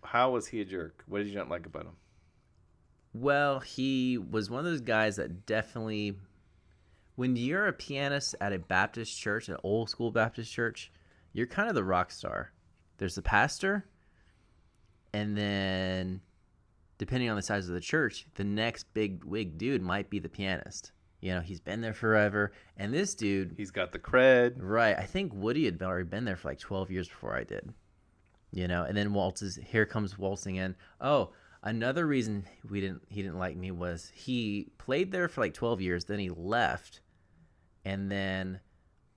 how was he a jerk? What did you not like about him? Well, he was one of those guys that definitely, when you're a pianist at a Baptist church, an old school Baptist church, you're kind of the rock star. There's the pastor, and then depending on the size of the church, the next big wig dude might be the pianist. He's been there forever, and this dude, he's got the cred. Right. I think Woody had already been there for like 12 years before I did. And then here comes waltzing in. Oh, another reason he didn't like me was he played there for like 12 years, then he left, and then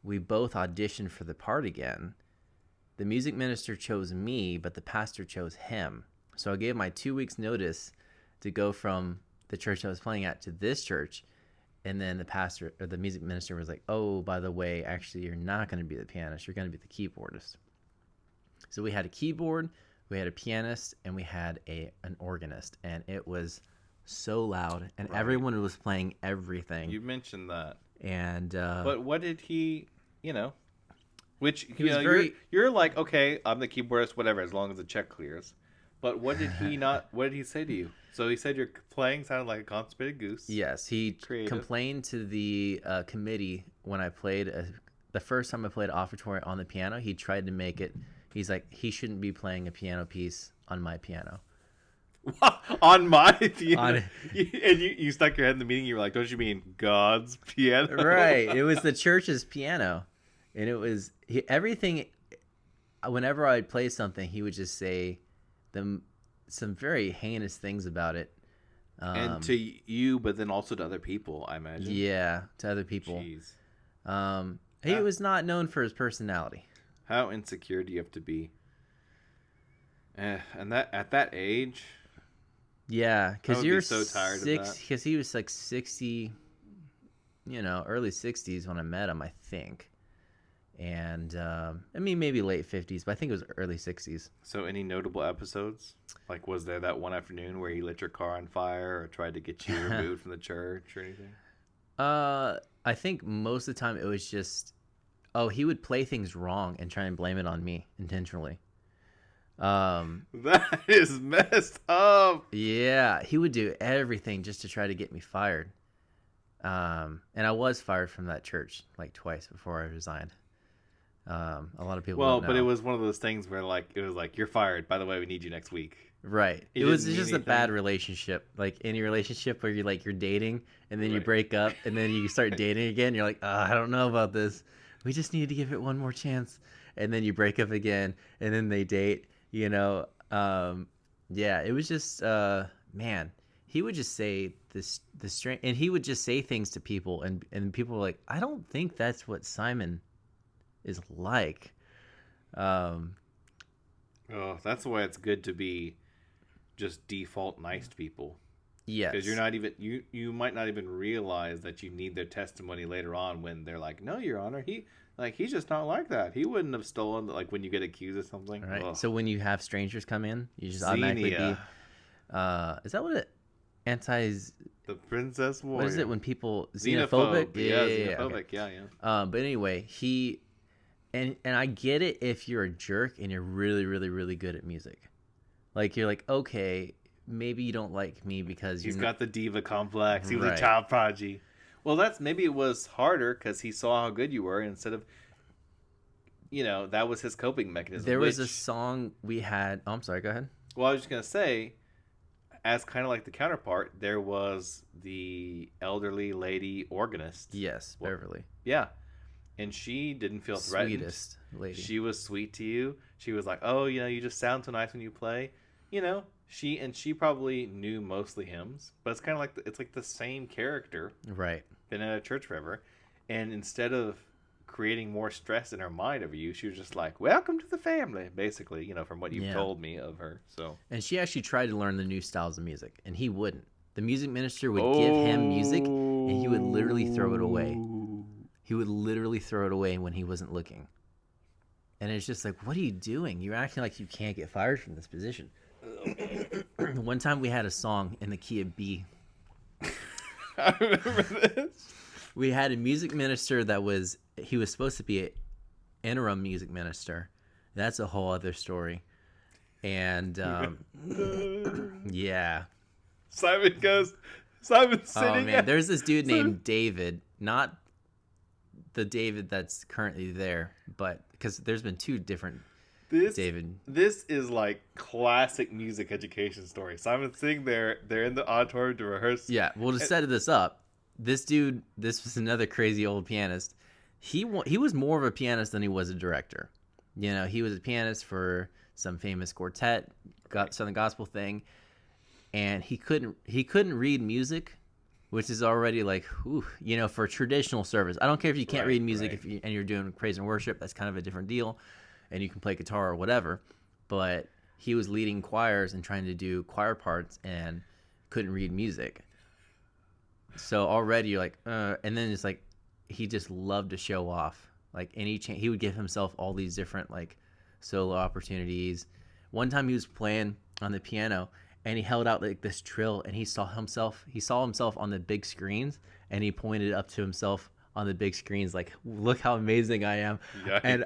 we both auditioned for the part again. The music minister chose me, but the pastor chose him. So I gave my 2 weeks notice to go from the church I was playing at to this church. And then the pastor or the music minister was like, "Oh, by the way, actually, you're not going to be the pianist. You're going to be the keyboardist." So we had a keyboard, we had a pianist, and we had an organist. And it was so loud, and Right. everyone was playing everything. You mentioned that. And but what did he, which He was very- you're like, okay, I'm the keyboardist, whatever, as long as the check clears. But what did he not? What did he say to you? So he said your playing sounded like a constipated goose. Yes, he Creative. complained to the committee when I played the first time I played offertory on the piano. He tried to make it. He's like, he shouldn't be playing a piano piece on my piano. On my piano. And you stuck your head in the meeting. You were like, "Don't you mean God's piano?" Right. It was the church's piano, and it was everything. Whenever I'd play something, he would just say some very heinous things about it. And to you, but then also to other people, I imagine. Yeah, to other people. Jeez. He was not known for his personality. How insecure do you have to be? And that at that age. Yeah, because you're you're so tired of that. Because he was like 60, early 60s when I met him, I think. And I mean, maybe late 50s, but I think it was early 60s. So any notable episodes? Like, was there that one afternoon where he lit your car on fire or tried to get you removed from the church or anything? I think most of the time it was just, he would play things wrong and try and blame it on me intentionally. That is messed up. Yeah, he would do everything just to try to get me fired. And I was fired from that church like twice before I resigned. A lot of people Well, don't but it know. was one of those things where like it was like you're fired. By the way, we need you next week. Right. It It was didn't mean just a bad anything. relationship. Like any relationship where you're dating and then you Right. break up and then you start dating again. You're like, I don't know about this. We just need to give it one more chance. And then you break up again and then they date. Yeah. It was just man. He would just say the strange, and he would just say things to people, and people were like, I don't think that's what Simon is like. Um, Oh, that's why it's good to be just default nice to people. yes. Because you're not even you might not even realize that you need their testimony later on when they're like, no, Your Honor, he's just not like that. He wouldn't have stolen, like when you get accused of something. All right. Ugh. So when you have strangers come in, you just automatically be. Xenia, Is that what it anti? the princess warrior. What is it when people Xenophobe? xenophobic? Yeah, Okay. xenophobic. Yeah, yeah. But anyway, he and I get it if you're a jerk and you're really really really good at music, like you're like, okay, maybe you don't like me because He's you're got the diva complex. He was a Right. child prodigy. Well, that's maybe it was harder because he saw how good you were instead of, that was his coping mechanism. There was a which- song we had. Oh, I'm sorry. Go ahead. Well, I was just gonna say, as kind of like the counterpart, there was the elderly lady organist. Yes, Well, Beverly, Yeah, and she didn't feel threatened. sweetest lady. She was sweet to you. She was like, "Oh, you just sound so nice when you play." She probably knew mostly hymns, but it's kind of like it's like the same character, Right. been at a church forever, and instead of creating more stress in her mind over you, she was just like, "Welcome to the family," basically. From what you've Yeah. told me of her. So And she actually tried to learn the new styles of music, and he wouldn't. The music minister would give him music, and he would literally throw it away. He would literally throw it away when he wasn't looking. And it's just like, what are you doing? You're acting like you can't get fired from this position. One time we had a song in the key of B. I remember this. We had a music minister he was supposed to be an interim music minister. That's a whole other story. And yeah. Simon's Oh sitting. man, there's this dude named David, not the David that's currently there, but because there's been two different David. This is like classic music education story. Simon's sitting there. They're in the auditorium to rehearse. Yeah, well, to set this up, this was another crazy old pianist. He was more of a pianist than he was a director. He was a pianist for some famous quartet, Southern Gospel thing, and he couldn't read music, which is already like, for traditional service. I don't care if you can't read music right. and you're doing praise and worship. That's kind of a different deal, and you can play guitar or whatever. But he was leading choirs and trying to do choir parts and couldn't read music. So already you're like, and then it's like he just loved to show off. Like he would give himself all these different like solo opportunities. One time he was playing on the piano and he held out like this trill and he saw himself on the big screens and he pointed up to himself on the big screens like, look how amazing I am. Yikes.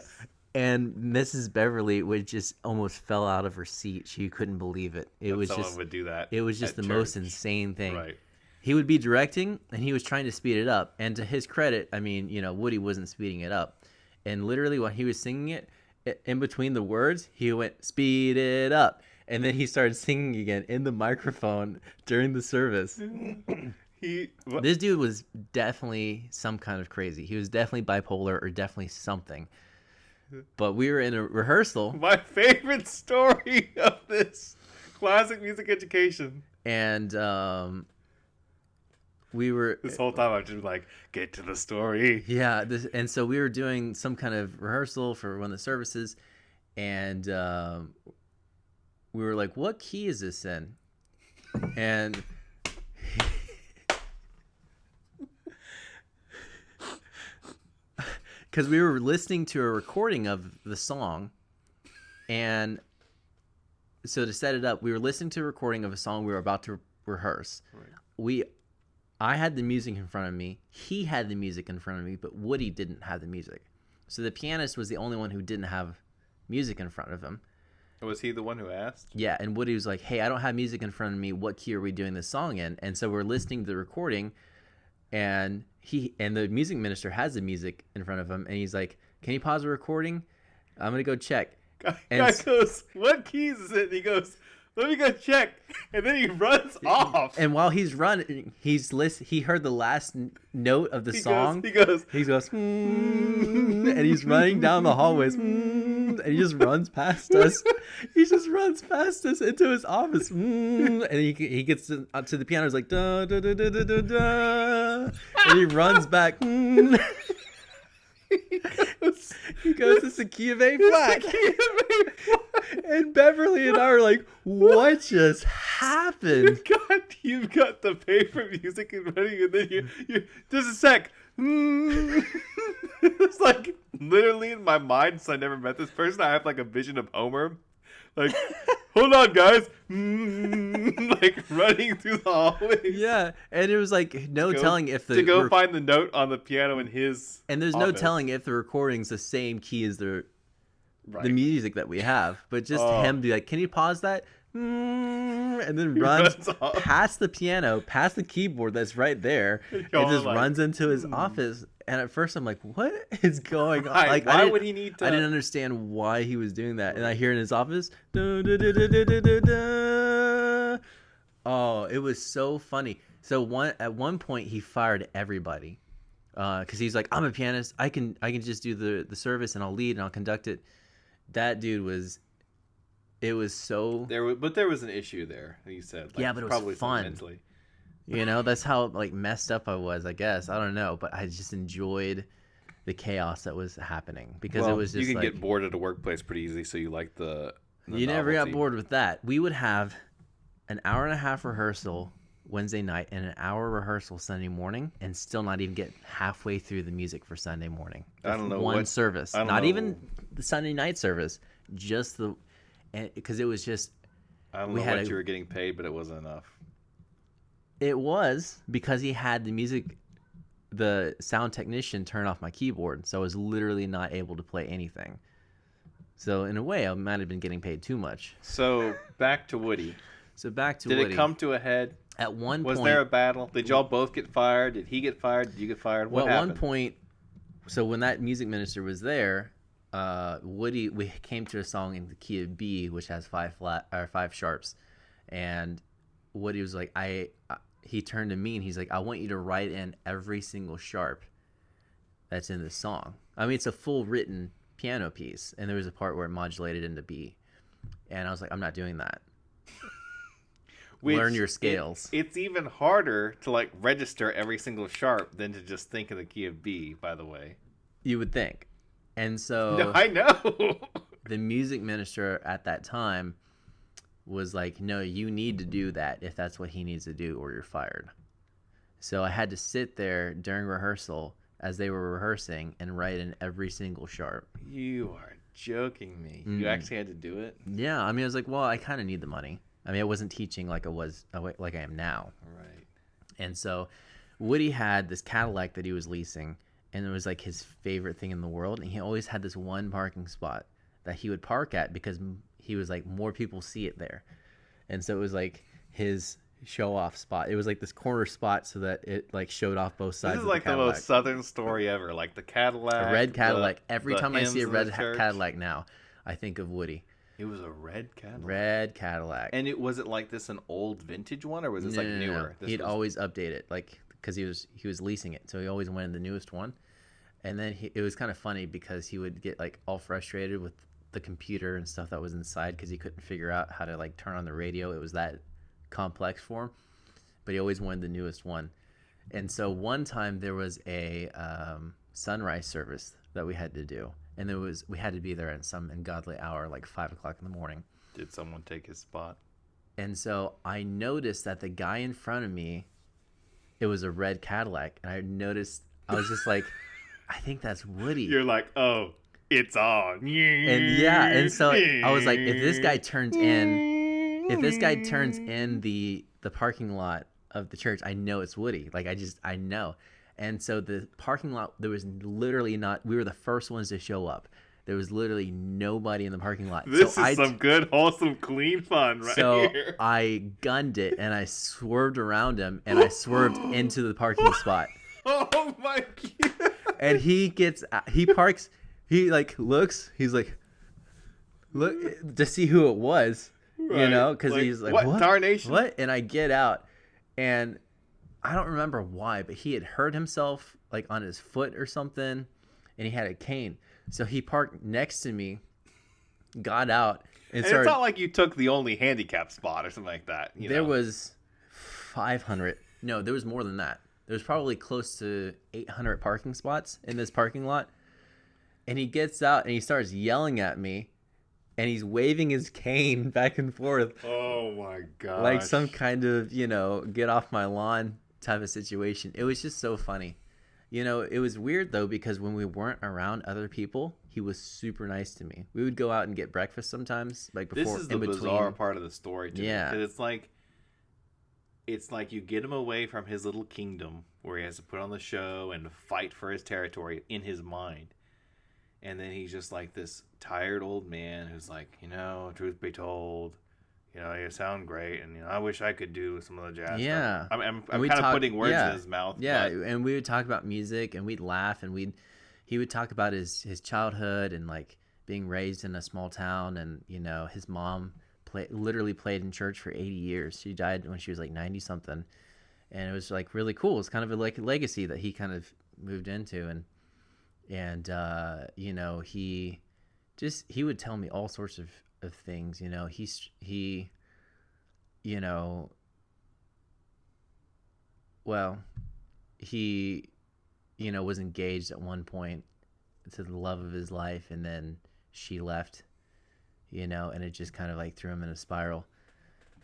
And Mrs. Beverly would just almost fell out of her seat. She couldn't believe it. Someone would do that. It was just at the most church. insane thing. Right. He would be directing and he was trying to speed it up. And to his credit, I mean, Woody wasn't speeding it up. And literally when he was singing it, in between the words, he went, speed it up. And then he started singing again in the microphone during the service. This dude was definitely some kind of crazy. He was definitely bipolar or definitely something. But we were in a rehearsal. My favorite story of this classic music education. And we were This whole time I've just been like, get to the story. Yeah, and so we were doing some kind of rehearsal for one of the services, and we were like, "What key is this in?" And because we were listening to a recording of the song, and so to set it up, we were listening to a recording of a song we were about to rehearse. Right. I had the music in front of me. He had the music in front of me, but Woody didn't have the music. So the pianist was the only one who didn't have music in front of him. Was he the one who asked? Yeah, and Woody was like, "Hey, I don't have music in front of me. What key are we doing this song in?" And so we're listening to the recording, and the music minister has the music in front of him, and he's like, can you pause the recording? I'm gonna go check. Guy goes, what keys is it? And he goes, let me go check. And then he runs off. And while he's running, he heard the last note of the song. He goes, and he's running down the hallways, and he just runs past us. He just runs past us into his office, and he gets to the piano. He's like, da da da da da da da, and he runs back. He goes, it's the key of A flat. And Beverly and I are like, what just happened? You've got the paper music and running, and then you just a sec. It's like literally in my mind, since I never met this person, I have like a vision of Homer. Like, hold on, guys. Like running through the hallways. Yeah, and it was like no telling if to find the note on the piano in his. And there's no telling if the recording's the same key as the music that we have. But just him be like, "Can you pause that?" And then runs past the piano, past the keyboard that's right there, and just runs into his office. And at first I'm like, what is going on? Like, why would he need to? I didn't understand why he was doing that. And I hear in his office, da, da, da, da, da, da, da. Oh, it was so funny. So at one point he fired everybody because he's like, I'm a pianist. I can just do the service and I'll lead and I'll conduct it. That dude was. It was so. But there was an issue there. You said, like, yeah, but it was probably fun. Mentally. You know, that's how like messed up I was. I guess I don't know, but I just enjoyed the chaos that was happening because it was just. You can get bored at a workplace pretty easily, so you like the you never got bored with that. We would have an hour and a half rehearsal Wednesday night and an hour rehearsal Sunday morning, and still not even get halfway through the music for Sunday morning. I don't know one service, not even the Sunday night service, just the. Because it was just. I don't know what you were getting paid, but it wasn't enough. It was because he had the sound technician turn off my keyboard, so I was literally not able to play anything. So in a way, I might have been getting paid too much. So back to Woody. Did it come to a head? At one point, was there a battle? Did y'all both get fired? Did he get fired? Did you get fired? What happened? At one point, so when that music minister was there, Woody, we came to a song in the key of B, which has 5 sharps, and Woody was like, he turned to me and he's like, I want you to write in every single sharp that's in this song. I mean, it's a full written piano piece, and there was a part where it modulated into B, and I was like, I'm not doing that. Learn your scales. It's even harder to like register every single sharp than to just think in the key of B, by the way. You would think. And so no, I know. The music minister at that time was like, no, you need to do that if that's what he needs to do or you're fired. So I had to sit there during rehearsal as they were rehearsing and write in every single sharp. You are joking me. You actually had to do it? Yeah. I mean, I was like, well, I kind of need the money. I mean, I wasn't teaching like I am now. Right. And so Woody had this Cadillac that he was leasing, and it was like his favorite thing in the world. And he always had this one parking spot that he would park at because he was like, more people see it there. And so it was like his show off spot. It was like this corner spot so that it like showed off both sides. This is like the most southern story ever. Like the Cadillac. A red Cadillac. Every time I see a red Cadillac now, I think of Woody. It was a red Cadillac. Red Cadillac. And was it like this an old vintage one, or was this newer? No. He'd always update it, like because he was leasing it, so he always wanted the newest one. And then it was kind of funny because he would get like all frustrated with the computer and stuff that was inside because he couldn't figure out how to like turn on the radio. It was that complex for him, but he always wanted the newest one. And so one time there was a sunrise service that we had to do. And we had to be there at some ungodly hour, like 5 o'clock in the morning. Did someone take his spot? And so I noticed that the guy in front of me, it was a red Cadillac. And I was just like, I think that's Woody. You're like, oh, it's on. And so I was like, if this guy turns in the parking lot of the church, I know it's Woody. Like I know. And so the parking lot, there was literally we were the first ones to show up. There was literally nobody in the parking lot. This is some good, wholesome, clean fun right here. So I gunned it, and I swerved around him, and I swerved into the parking spot. Oh, my God. And he parks he like looks. He's like, look to see who it was, Right. because Like, he's like, what what tarnation? what? And I get out, and I don't remember why, but he had hurt himself like on his foot or something, and he had a cane. So he parked next to me, got out, and And it's started. not like you took the only handicap spot or something like that. There was 500. No, there was more than that. There was probably close to 800 parking spots in this parking lot. And he gets out and he starts yelling at me, and he's waving his cane back and forth Oh my god! like some kind of, get off my lawn type of situation. It was just so funny. It was weird though, because when we weren't around other people, he was super nice to me. We would go out and get breakfast sometimes, like before, This is the in between. bizarre part of the story to Yeah. me. 'Cause it's like you get him away from his little kingdom where he has to put on the show and fight for his territory in his mind. And then he's just like this tired old man who's like, truth be told, you sound great, and I wish I could do some of the jazz Yeah. stuff. I'm And kind we'd of putting words in his mouth. Yeah, but and we would talk about music, and we'd laugh, and he would talk about his childhood and like being raised in a small town, and his mom literally played in church for 80 years. She died when she was like 90 something, and it was like really cool. It's kind of like a legacy that he kind of moved into, and he would tell me all sorts of things. He well, he was engaged at one point to the love of his life, and then she left, and it just kind of like threw him in a spiral.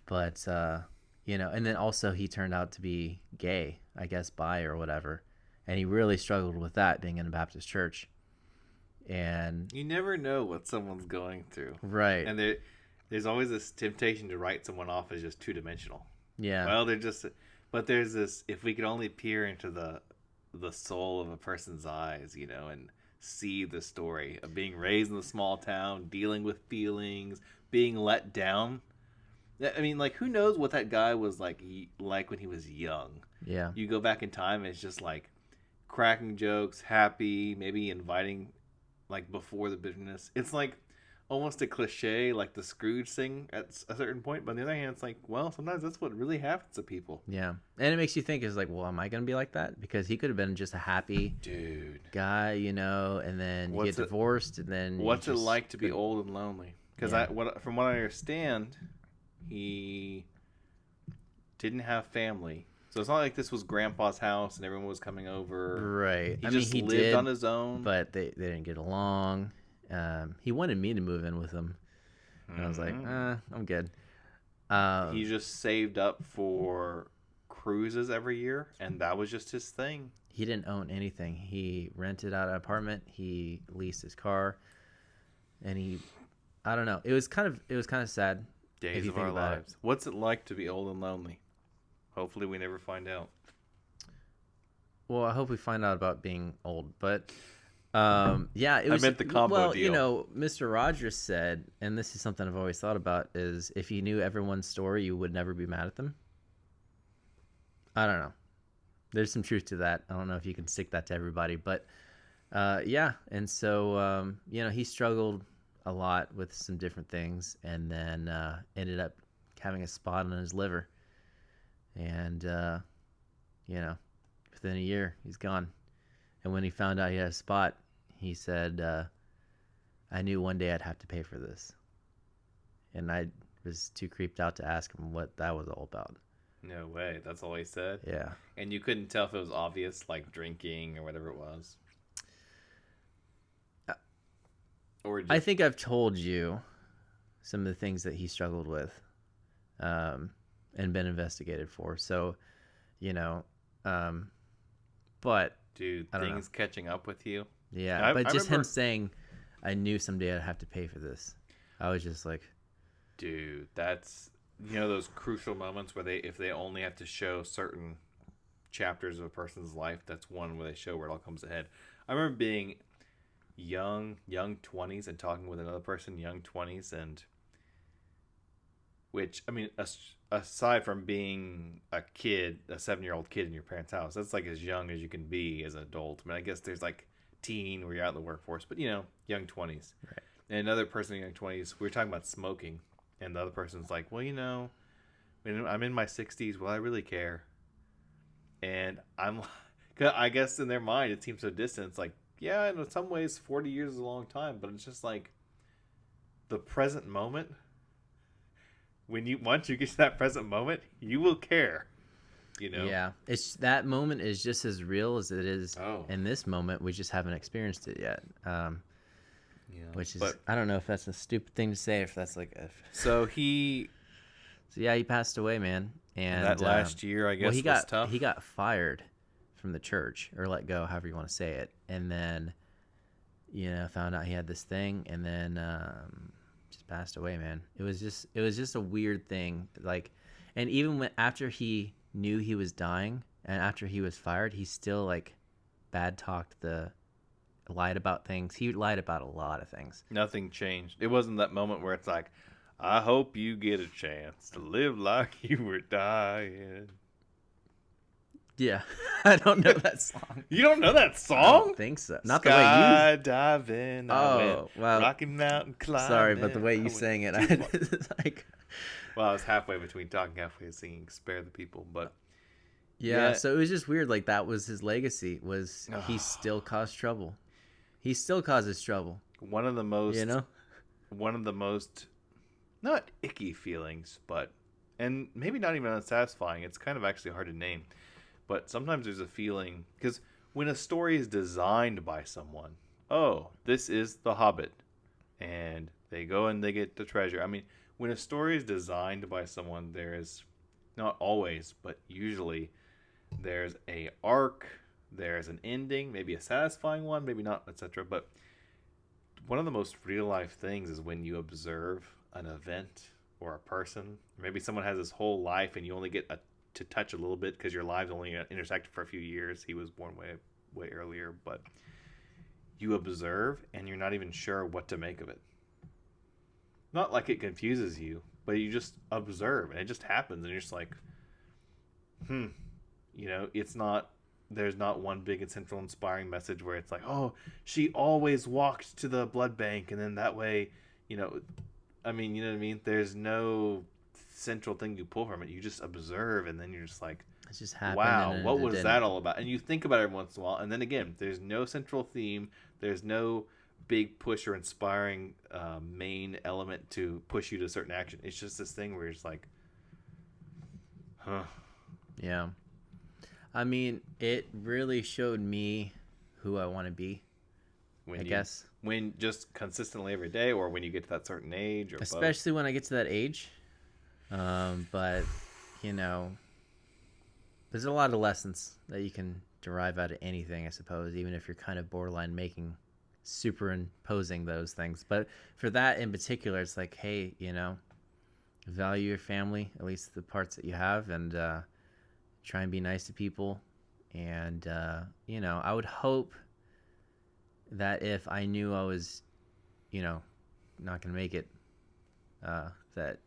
But and then also he turned out to be gay, I guess, bi or whatever, and he really struggled with that, being in a Baptist church. And you never know what someone's going through, right. and there's always this temptation to write someone off as just two-dimensional. Yeah. Well, but there's this, if we could only peer into the soul of a person's eyes, and see the story of being raised in a small town, dealing with feelings, being let down. I mean, like, who knows what that guy was like when he was young. Yeah. You go back in time, and it's just like cracking jokes, happy, maybe inviting, like, before the bitterness. It's like almost a cliche, like the Scrooge thing at a certain point. But on the other hand, it's like, well, sometimes that's what really happens to people. Yeah. And it makes you think, is like, well, am I going to be like that? Because he could have been just a happy guy, and then you get divorced, and then what's it like to be old and lonely? Because from what I understand, he didn't have family. So it's not like this was Grandpa's house and everyone was coming over. Right. He lived on his own. But they didn't get along. He wanted me to move in with him. And I was like, I'm good. He just saved up for cruises every year, and that was just his thing. He didn't own anything. He rented out an apartment. He leased his car. And I don't know. It was kind of sad. Days of our lives. What's it like to be old and lonely? Hopefully we never find out. Well, I hope we find out about being old, but yeah, it was. I meant the combo deal. Mr. Rogers said, and this is something I've always thought about, is if you knew everyone's story, you would never be mad at them. I don't know. There's some truth to that. I don't know if you can stick that to everybody, but yeah. And so he struggled a lot with some different things, and then ended up having a spot on his liver, and within a year he's gone. And when he found out he had a spot, he said, I knew one day I'd have to pay for this. And I was too creeped out to ask him what that was all about. No way. That's all he said? Yeah. And you couldn't tell if it was obvious, like drinking or whatever it was? I think I've told you some of the things that he struggled with, and been investigated for. So, but dude, things catching up with you. Yeah, but just him saying, I knew someday I'd have to pay for this. I was just like, dude, that's, those crucial moments where if they only have to show certain chapters of a person's life, that's one where they show where it all comes ahead. I remember being young 20s and talking with another person, young 20s, and which, I mean, aside from being a 7-year-old kid in your parents' house, that's like as young as you can be as an adult. I mean, I guess there's like teen where you're out in the workforce, but young 20s. Right. And another person in young 20s, we were talking about smoking, and the other person's like, well, when I'm in my 60s, will I really care? And I'm, 'cause I guess in their mind it seems so distant. It's like, yeah, in some ways 40 years is a long time, but it's just like the present moment. Once you get to that present moment, you will care. Yeah, it's that moment is just as real as it is Oh. in this moment. We just haven't experienced it yet. Yeah. Which is, But I don't know if that's a stupid thing to say, if that's like so he so yeah, he passed away, man. And that last year, I guess, he was tough. he got fired from the church, or let go, however you want to say it, and then found out he had this thing, and then just passed away, man. It was just a weird thing, like, and even after he knew he was dying and after he was fired, he still like bad talked lied about things. He lied about a lot of things. Nothing changed. It wasn't that moment where it's like, I hope you get a chance to live like you were dying. Yeah, I don't know that song. You don't know that song? I don't think so. Not the way you. Skydiving. Oh, well. Rocky Mountain climbing. Sorry, but the way you sang it, it's like. Well, I was halfway between talking, halfway singing "Spare the People," but yeah. So it was just weird. Like, that was his legacy. Was he still caused trouble? He still causes trouble. one of the most not icky feelings, but and maybe not even unsatisfying. It's kind of actually hard to name. But sometimes there's a feeling, because when a story is designed by someone, oh, this is The Hobbit, and they go and they get the treasure. I mean, when a story is designed by someone, there is, not always, but usually, there's a arc, there's an ending, maybe a satisfying one, maybe not, etc. But one of the most real life things is when you observe an event or a person. Maybe someone has his whole life and you only get to touch a little bit because your lives only intersected for a few years. He was born way earlier, but you observe and you're not even sure what to make of it. Not like it confuses you, but you just observe and it just happens and you're just like, it's not, there's not one big and central inspiring message where it's like, oh, she always walked to the blood bank and then that way, you know what I mean? There's no central thing you pull from it. You just observe and then you're just like, it's just happened. Wow, what was that all about? And you think about it every once in a while, and then again, there's no central theme, there's no big push or inspiring main element to push you to a certain action. It's just this thing where you're just like, huh. Yeah. I mean, it really showed me who I want to be. I guess. When just consistently every day, or when you get to that certain age, or especially when I get to that age. But, there's a lot of lessons that you can derive out of anything, I suppose, even if you're kind of borderline superimposing those things. But for that in particular, it's like, hey, value your family, at least the parts that you have, and try and be nice to people. And, I would hope that if I knew I was, not going to make it, that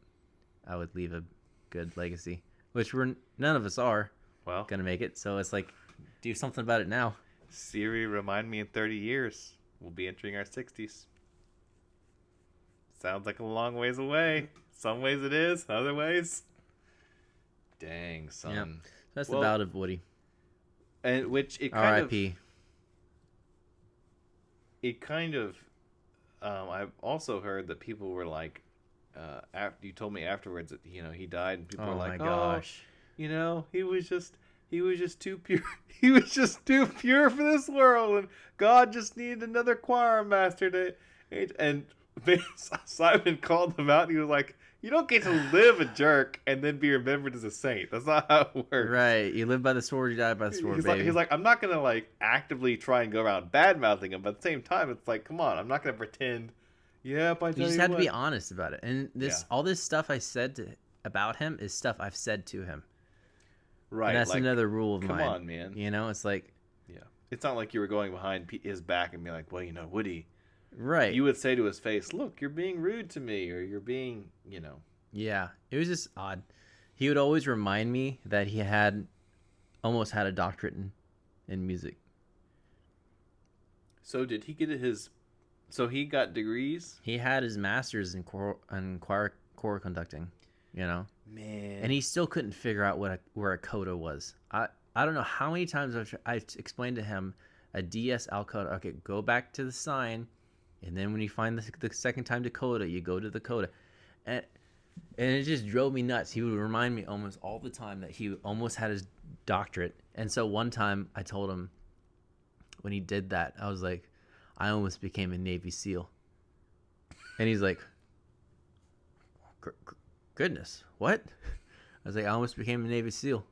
I would leave a good legacy, which none of us are going to make it. So it's like, do something about it now. Siri, remind me in 30 years. We'll be entering our 60s. Sounds like a long ways away. Some ways it is, other ways. Dang, son. Yeah. That's the bout of Woody. And which it kind R.I.P. I've also heard that people were like, after you told me afterwards that he died, and people were like, my gosh, he was just too pure. He was just too pure for this world, and God just needed another choir master to. And Simon called him out, and he was like, "You don't get to live a jerk and then be remembered as a saint. That's not how it works." Right? You live by the sword, you die by the sword, baby. He's like, I'm not gonna actively try and go around bad mouthing him, but at the same time, it's like, come on, I'm not gonna pretend. Yeah, but you just have to be honest about it. And all this stuff I said about him is stuff I've said to him. Right. And that's another rule of mine. Come on, man. It's like, yeah, it's not like you were going behind his back and be like, well, Woody. Right. You would say to his face, look, you're being rude to me, or you're being, Yeah, it was just odd. He would always remind me that he almost had a doctorate in music. So did he get his? So he got degrees. He had his master's in choir conducting, you know, Man. and he still couldn't figure out where a coda was. I don't know how many times I've explained to him a DS al coda. Okay, go back to the sign, and then when you find the second time to coda, you go to the coda, and it just drove me nuts. He would remind me almost all the time that he almost had his doctorate. And so one time I told him when he did that, I was like, I almost became a Navy SEAL. And he's like, goodness, what? I was like, I almost became a Navy SEAL.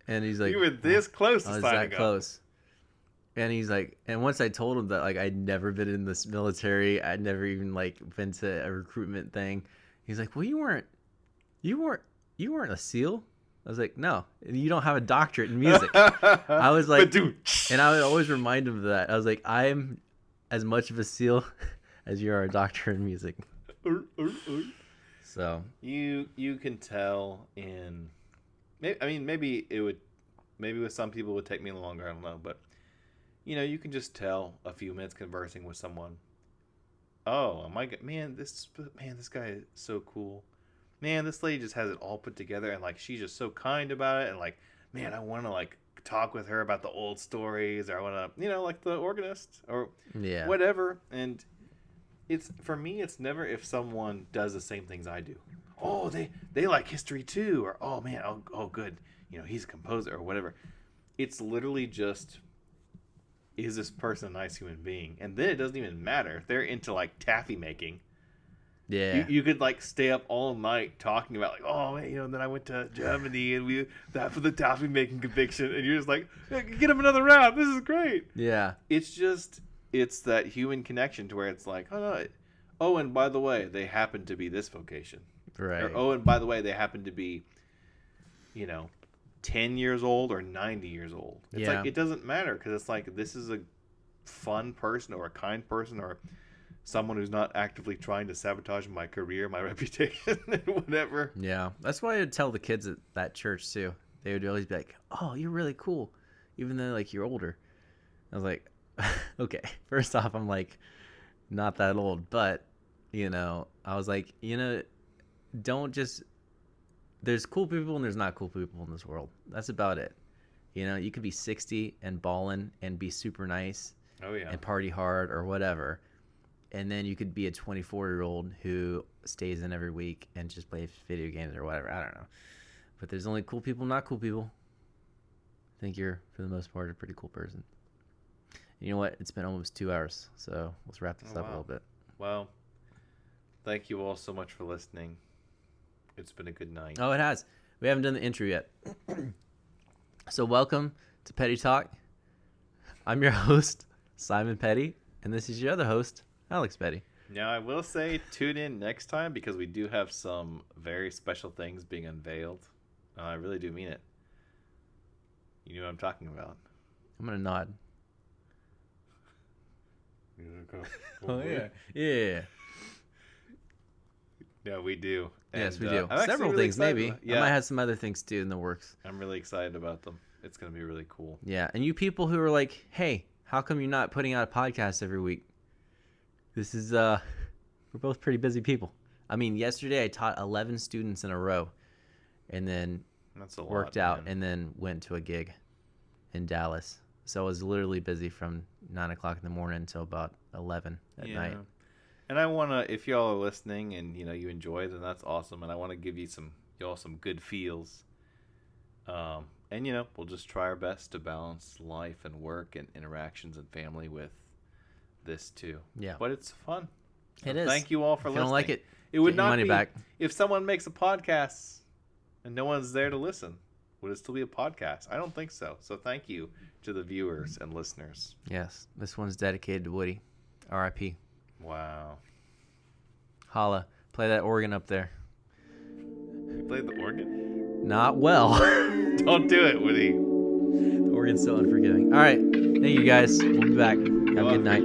And he's like, you were this close to I was signing that close. And he's like, and once I told him that, like, I'd never been in this military, I'd never even like been to a recruitment thing. He's like, well, you weren't a SEAL. I was like, no, you don't have a doctorate in music. I was like, but dude, and I would always remind him of that. I was like, I'm as much of a SEAL as you are a doctor in music. So you can tell in, maybe with some people it would take me longer. I don't know, but you know, you can just tell a few minutes conversing with someone. Oh my God, this guy is so cool. Man, this lady just has it all put together, and like she's just so kind about it, and like, man, I want to like talk with her about the old stories, or I want to, you know, like the organist or whatever. And it's, for me, it's never if someone does the same things I do. Oh, they like history too, or oh man, oh good, you know, he's a composer or whatever. It's literally just, is this person a nice human being? And then it doesn't even matter if they're into like taffy making. Yeah, you could like stay up all night talking about like, oh man, you know, and then I went to Germany and that for the taffy making conviction, and you're just like, get him another round. This is great. Yeah, it's that human connection to where it's like, oh no, oh, and by the way, they happen to be this vocation, right? Or, oh, and by the way, they happen to be, you know, 10 years old or 90 years old. It's like, it doesn't matter, because it's like, this is a fun person or a kind person or someone who's not actively trying to sabotage my career, my reputation, and whatever. Yeah, that's why I would tell the kids at that church too. They would always be like, oh, you're really cool, even though like you're older. I was like, okay, first off, I'm like not that old, but you know, I was like, you know, don't just, there's cool people and there's not cool people in this world. That's about it. You know, you could be 60 and ballin' and be super nice. Oh yeah. And party hard or whatever. And then you could be a 24-year-old who stays in every week and just plays video games or whatever. I don't know. But there's only cool people, not cool people. I think you're, for the most part, a pretty cool person. And you know what? It's been almost 2 hours, so let's wrap this up a little bit. Well, thank you all so much for listening. It's been a good night. Oh, it has. We haven't done the intro yet. So welcome to Petty Talk. I'm your host, Simon Petty, and this is your other host, Alex Petty. Now, I will say, tune in next time, because we do have some very special things being unveiled. I really do mean it. You know what I'm talking about. I'm going to nod. Oh, yeah. Yeah. Yeah, we do. Yes, we do. I'm Several really things, maybe. Yeah. I might have some other things, too, in the works. I'm really excited about them. It's going to be really cool. Yeah, and you people who are like, hey, how come you're not putting out a podcast every week? This is, we're both pretty busy people. I mean, yesterday I taught 11 students in a row, and then That's a lot, worked out, man. and then went to a gig in Dallas. So I was literally busy from 9 o'clock in the morning until about 11 at night. And I want to, if y'all are listening and, you know, you enjoy, then that's awesome. And I want to give you y'all some good feels. And, you know, we'll just try our best to balance life and work and interactions and family with this too. Yeah. But it's fun. It is. Thank you all for If listening. you don't like it, it would get your not money be, back. If someone makes a podcast and no one's there to listen, would it still be a podcast? I don't think so. So thank you to the viewers and listeners. Yes, this one's dedicated to Woody. R.I.P. Wow. Holla. Play that organ up there. You played the organ? Not well. Don't do it, Woody. The organ's so unforgiving. All right. Thank you, guys. We'll be back. Have a good night.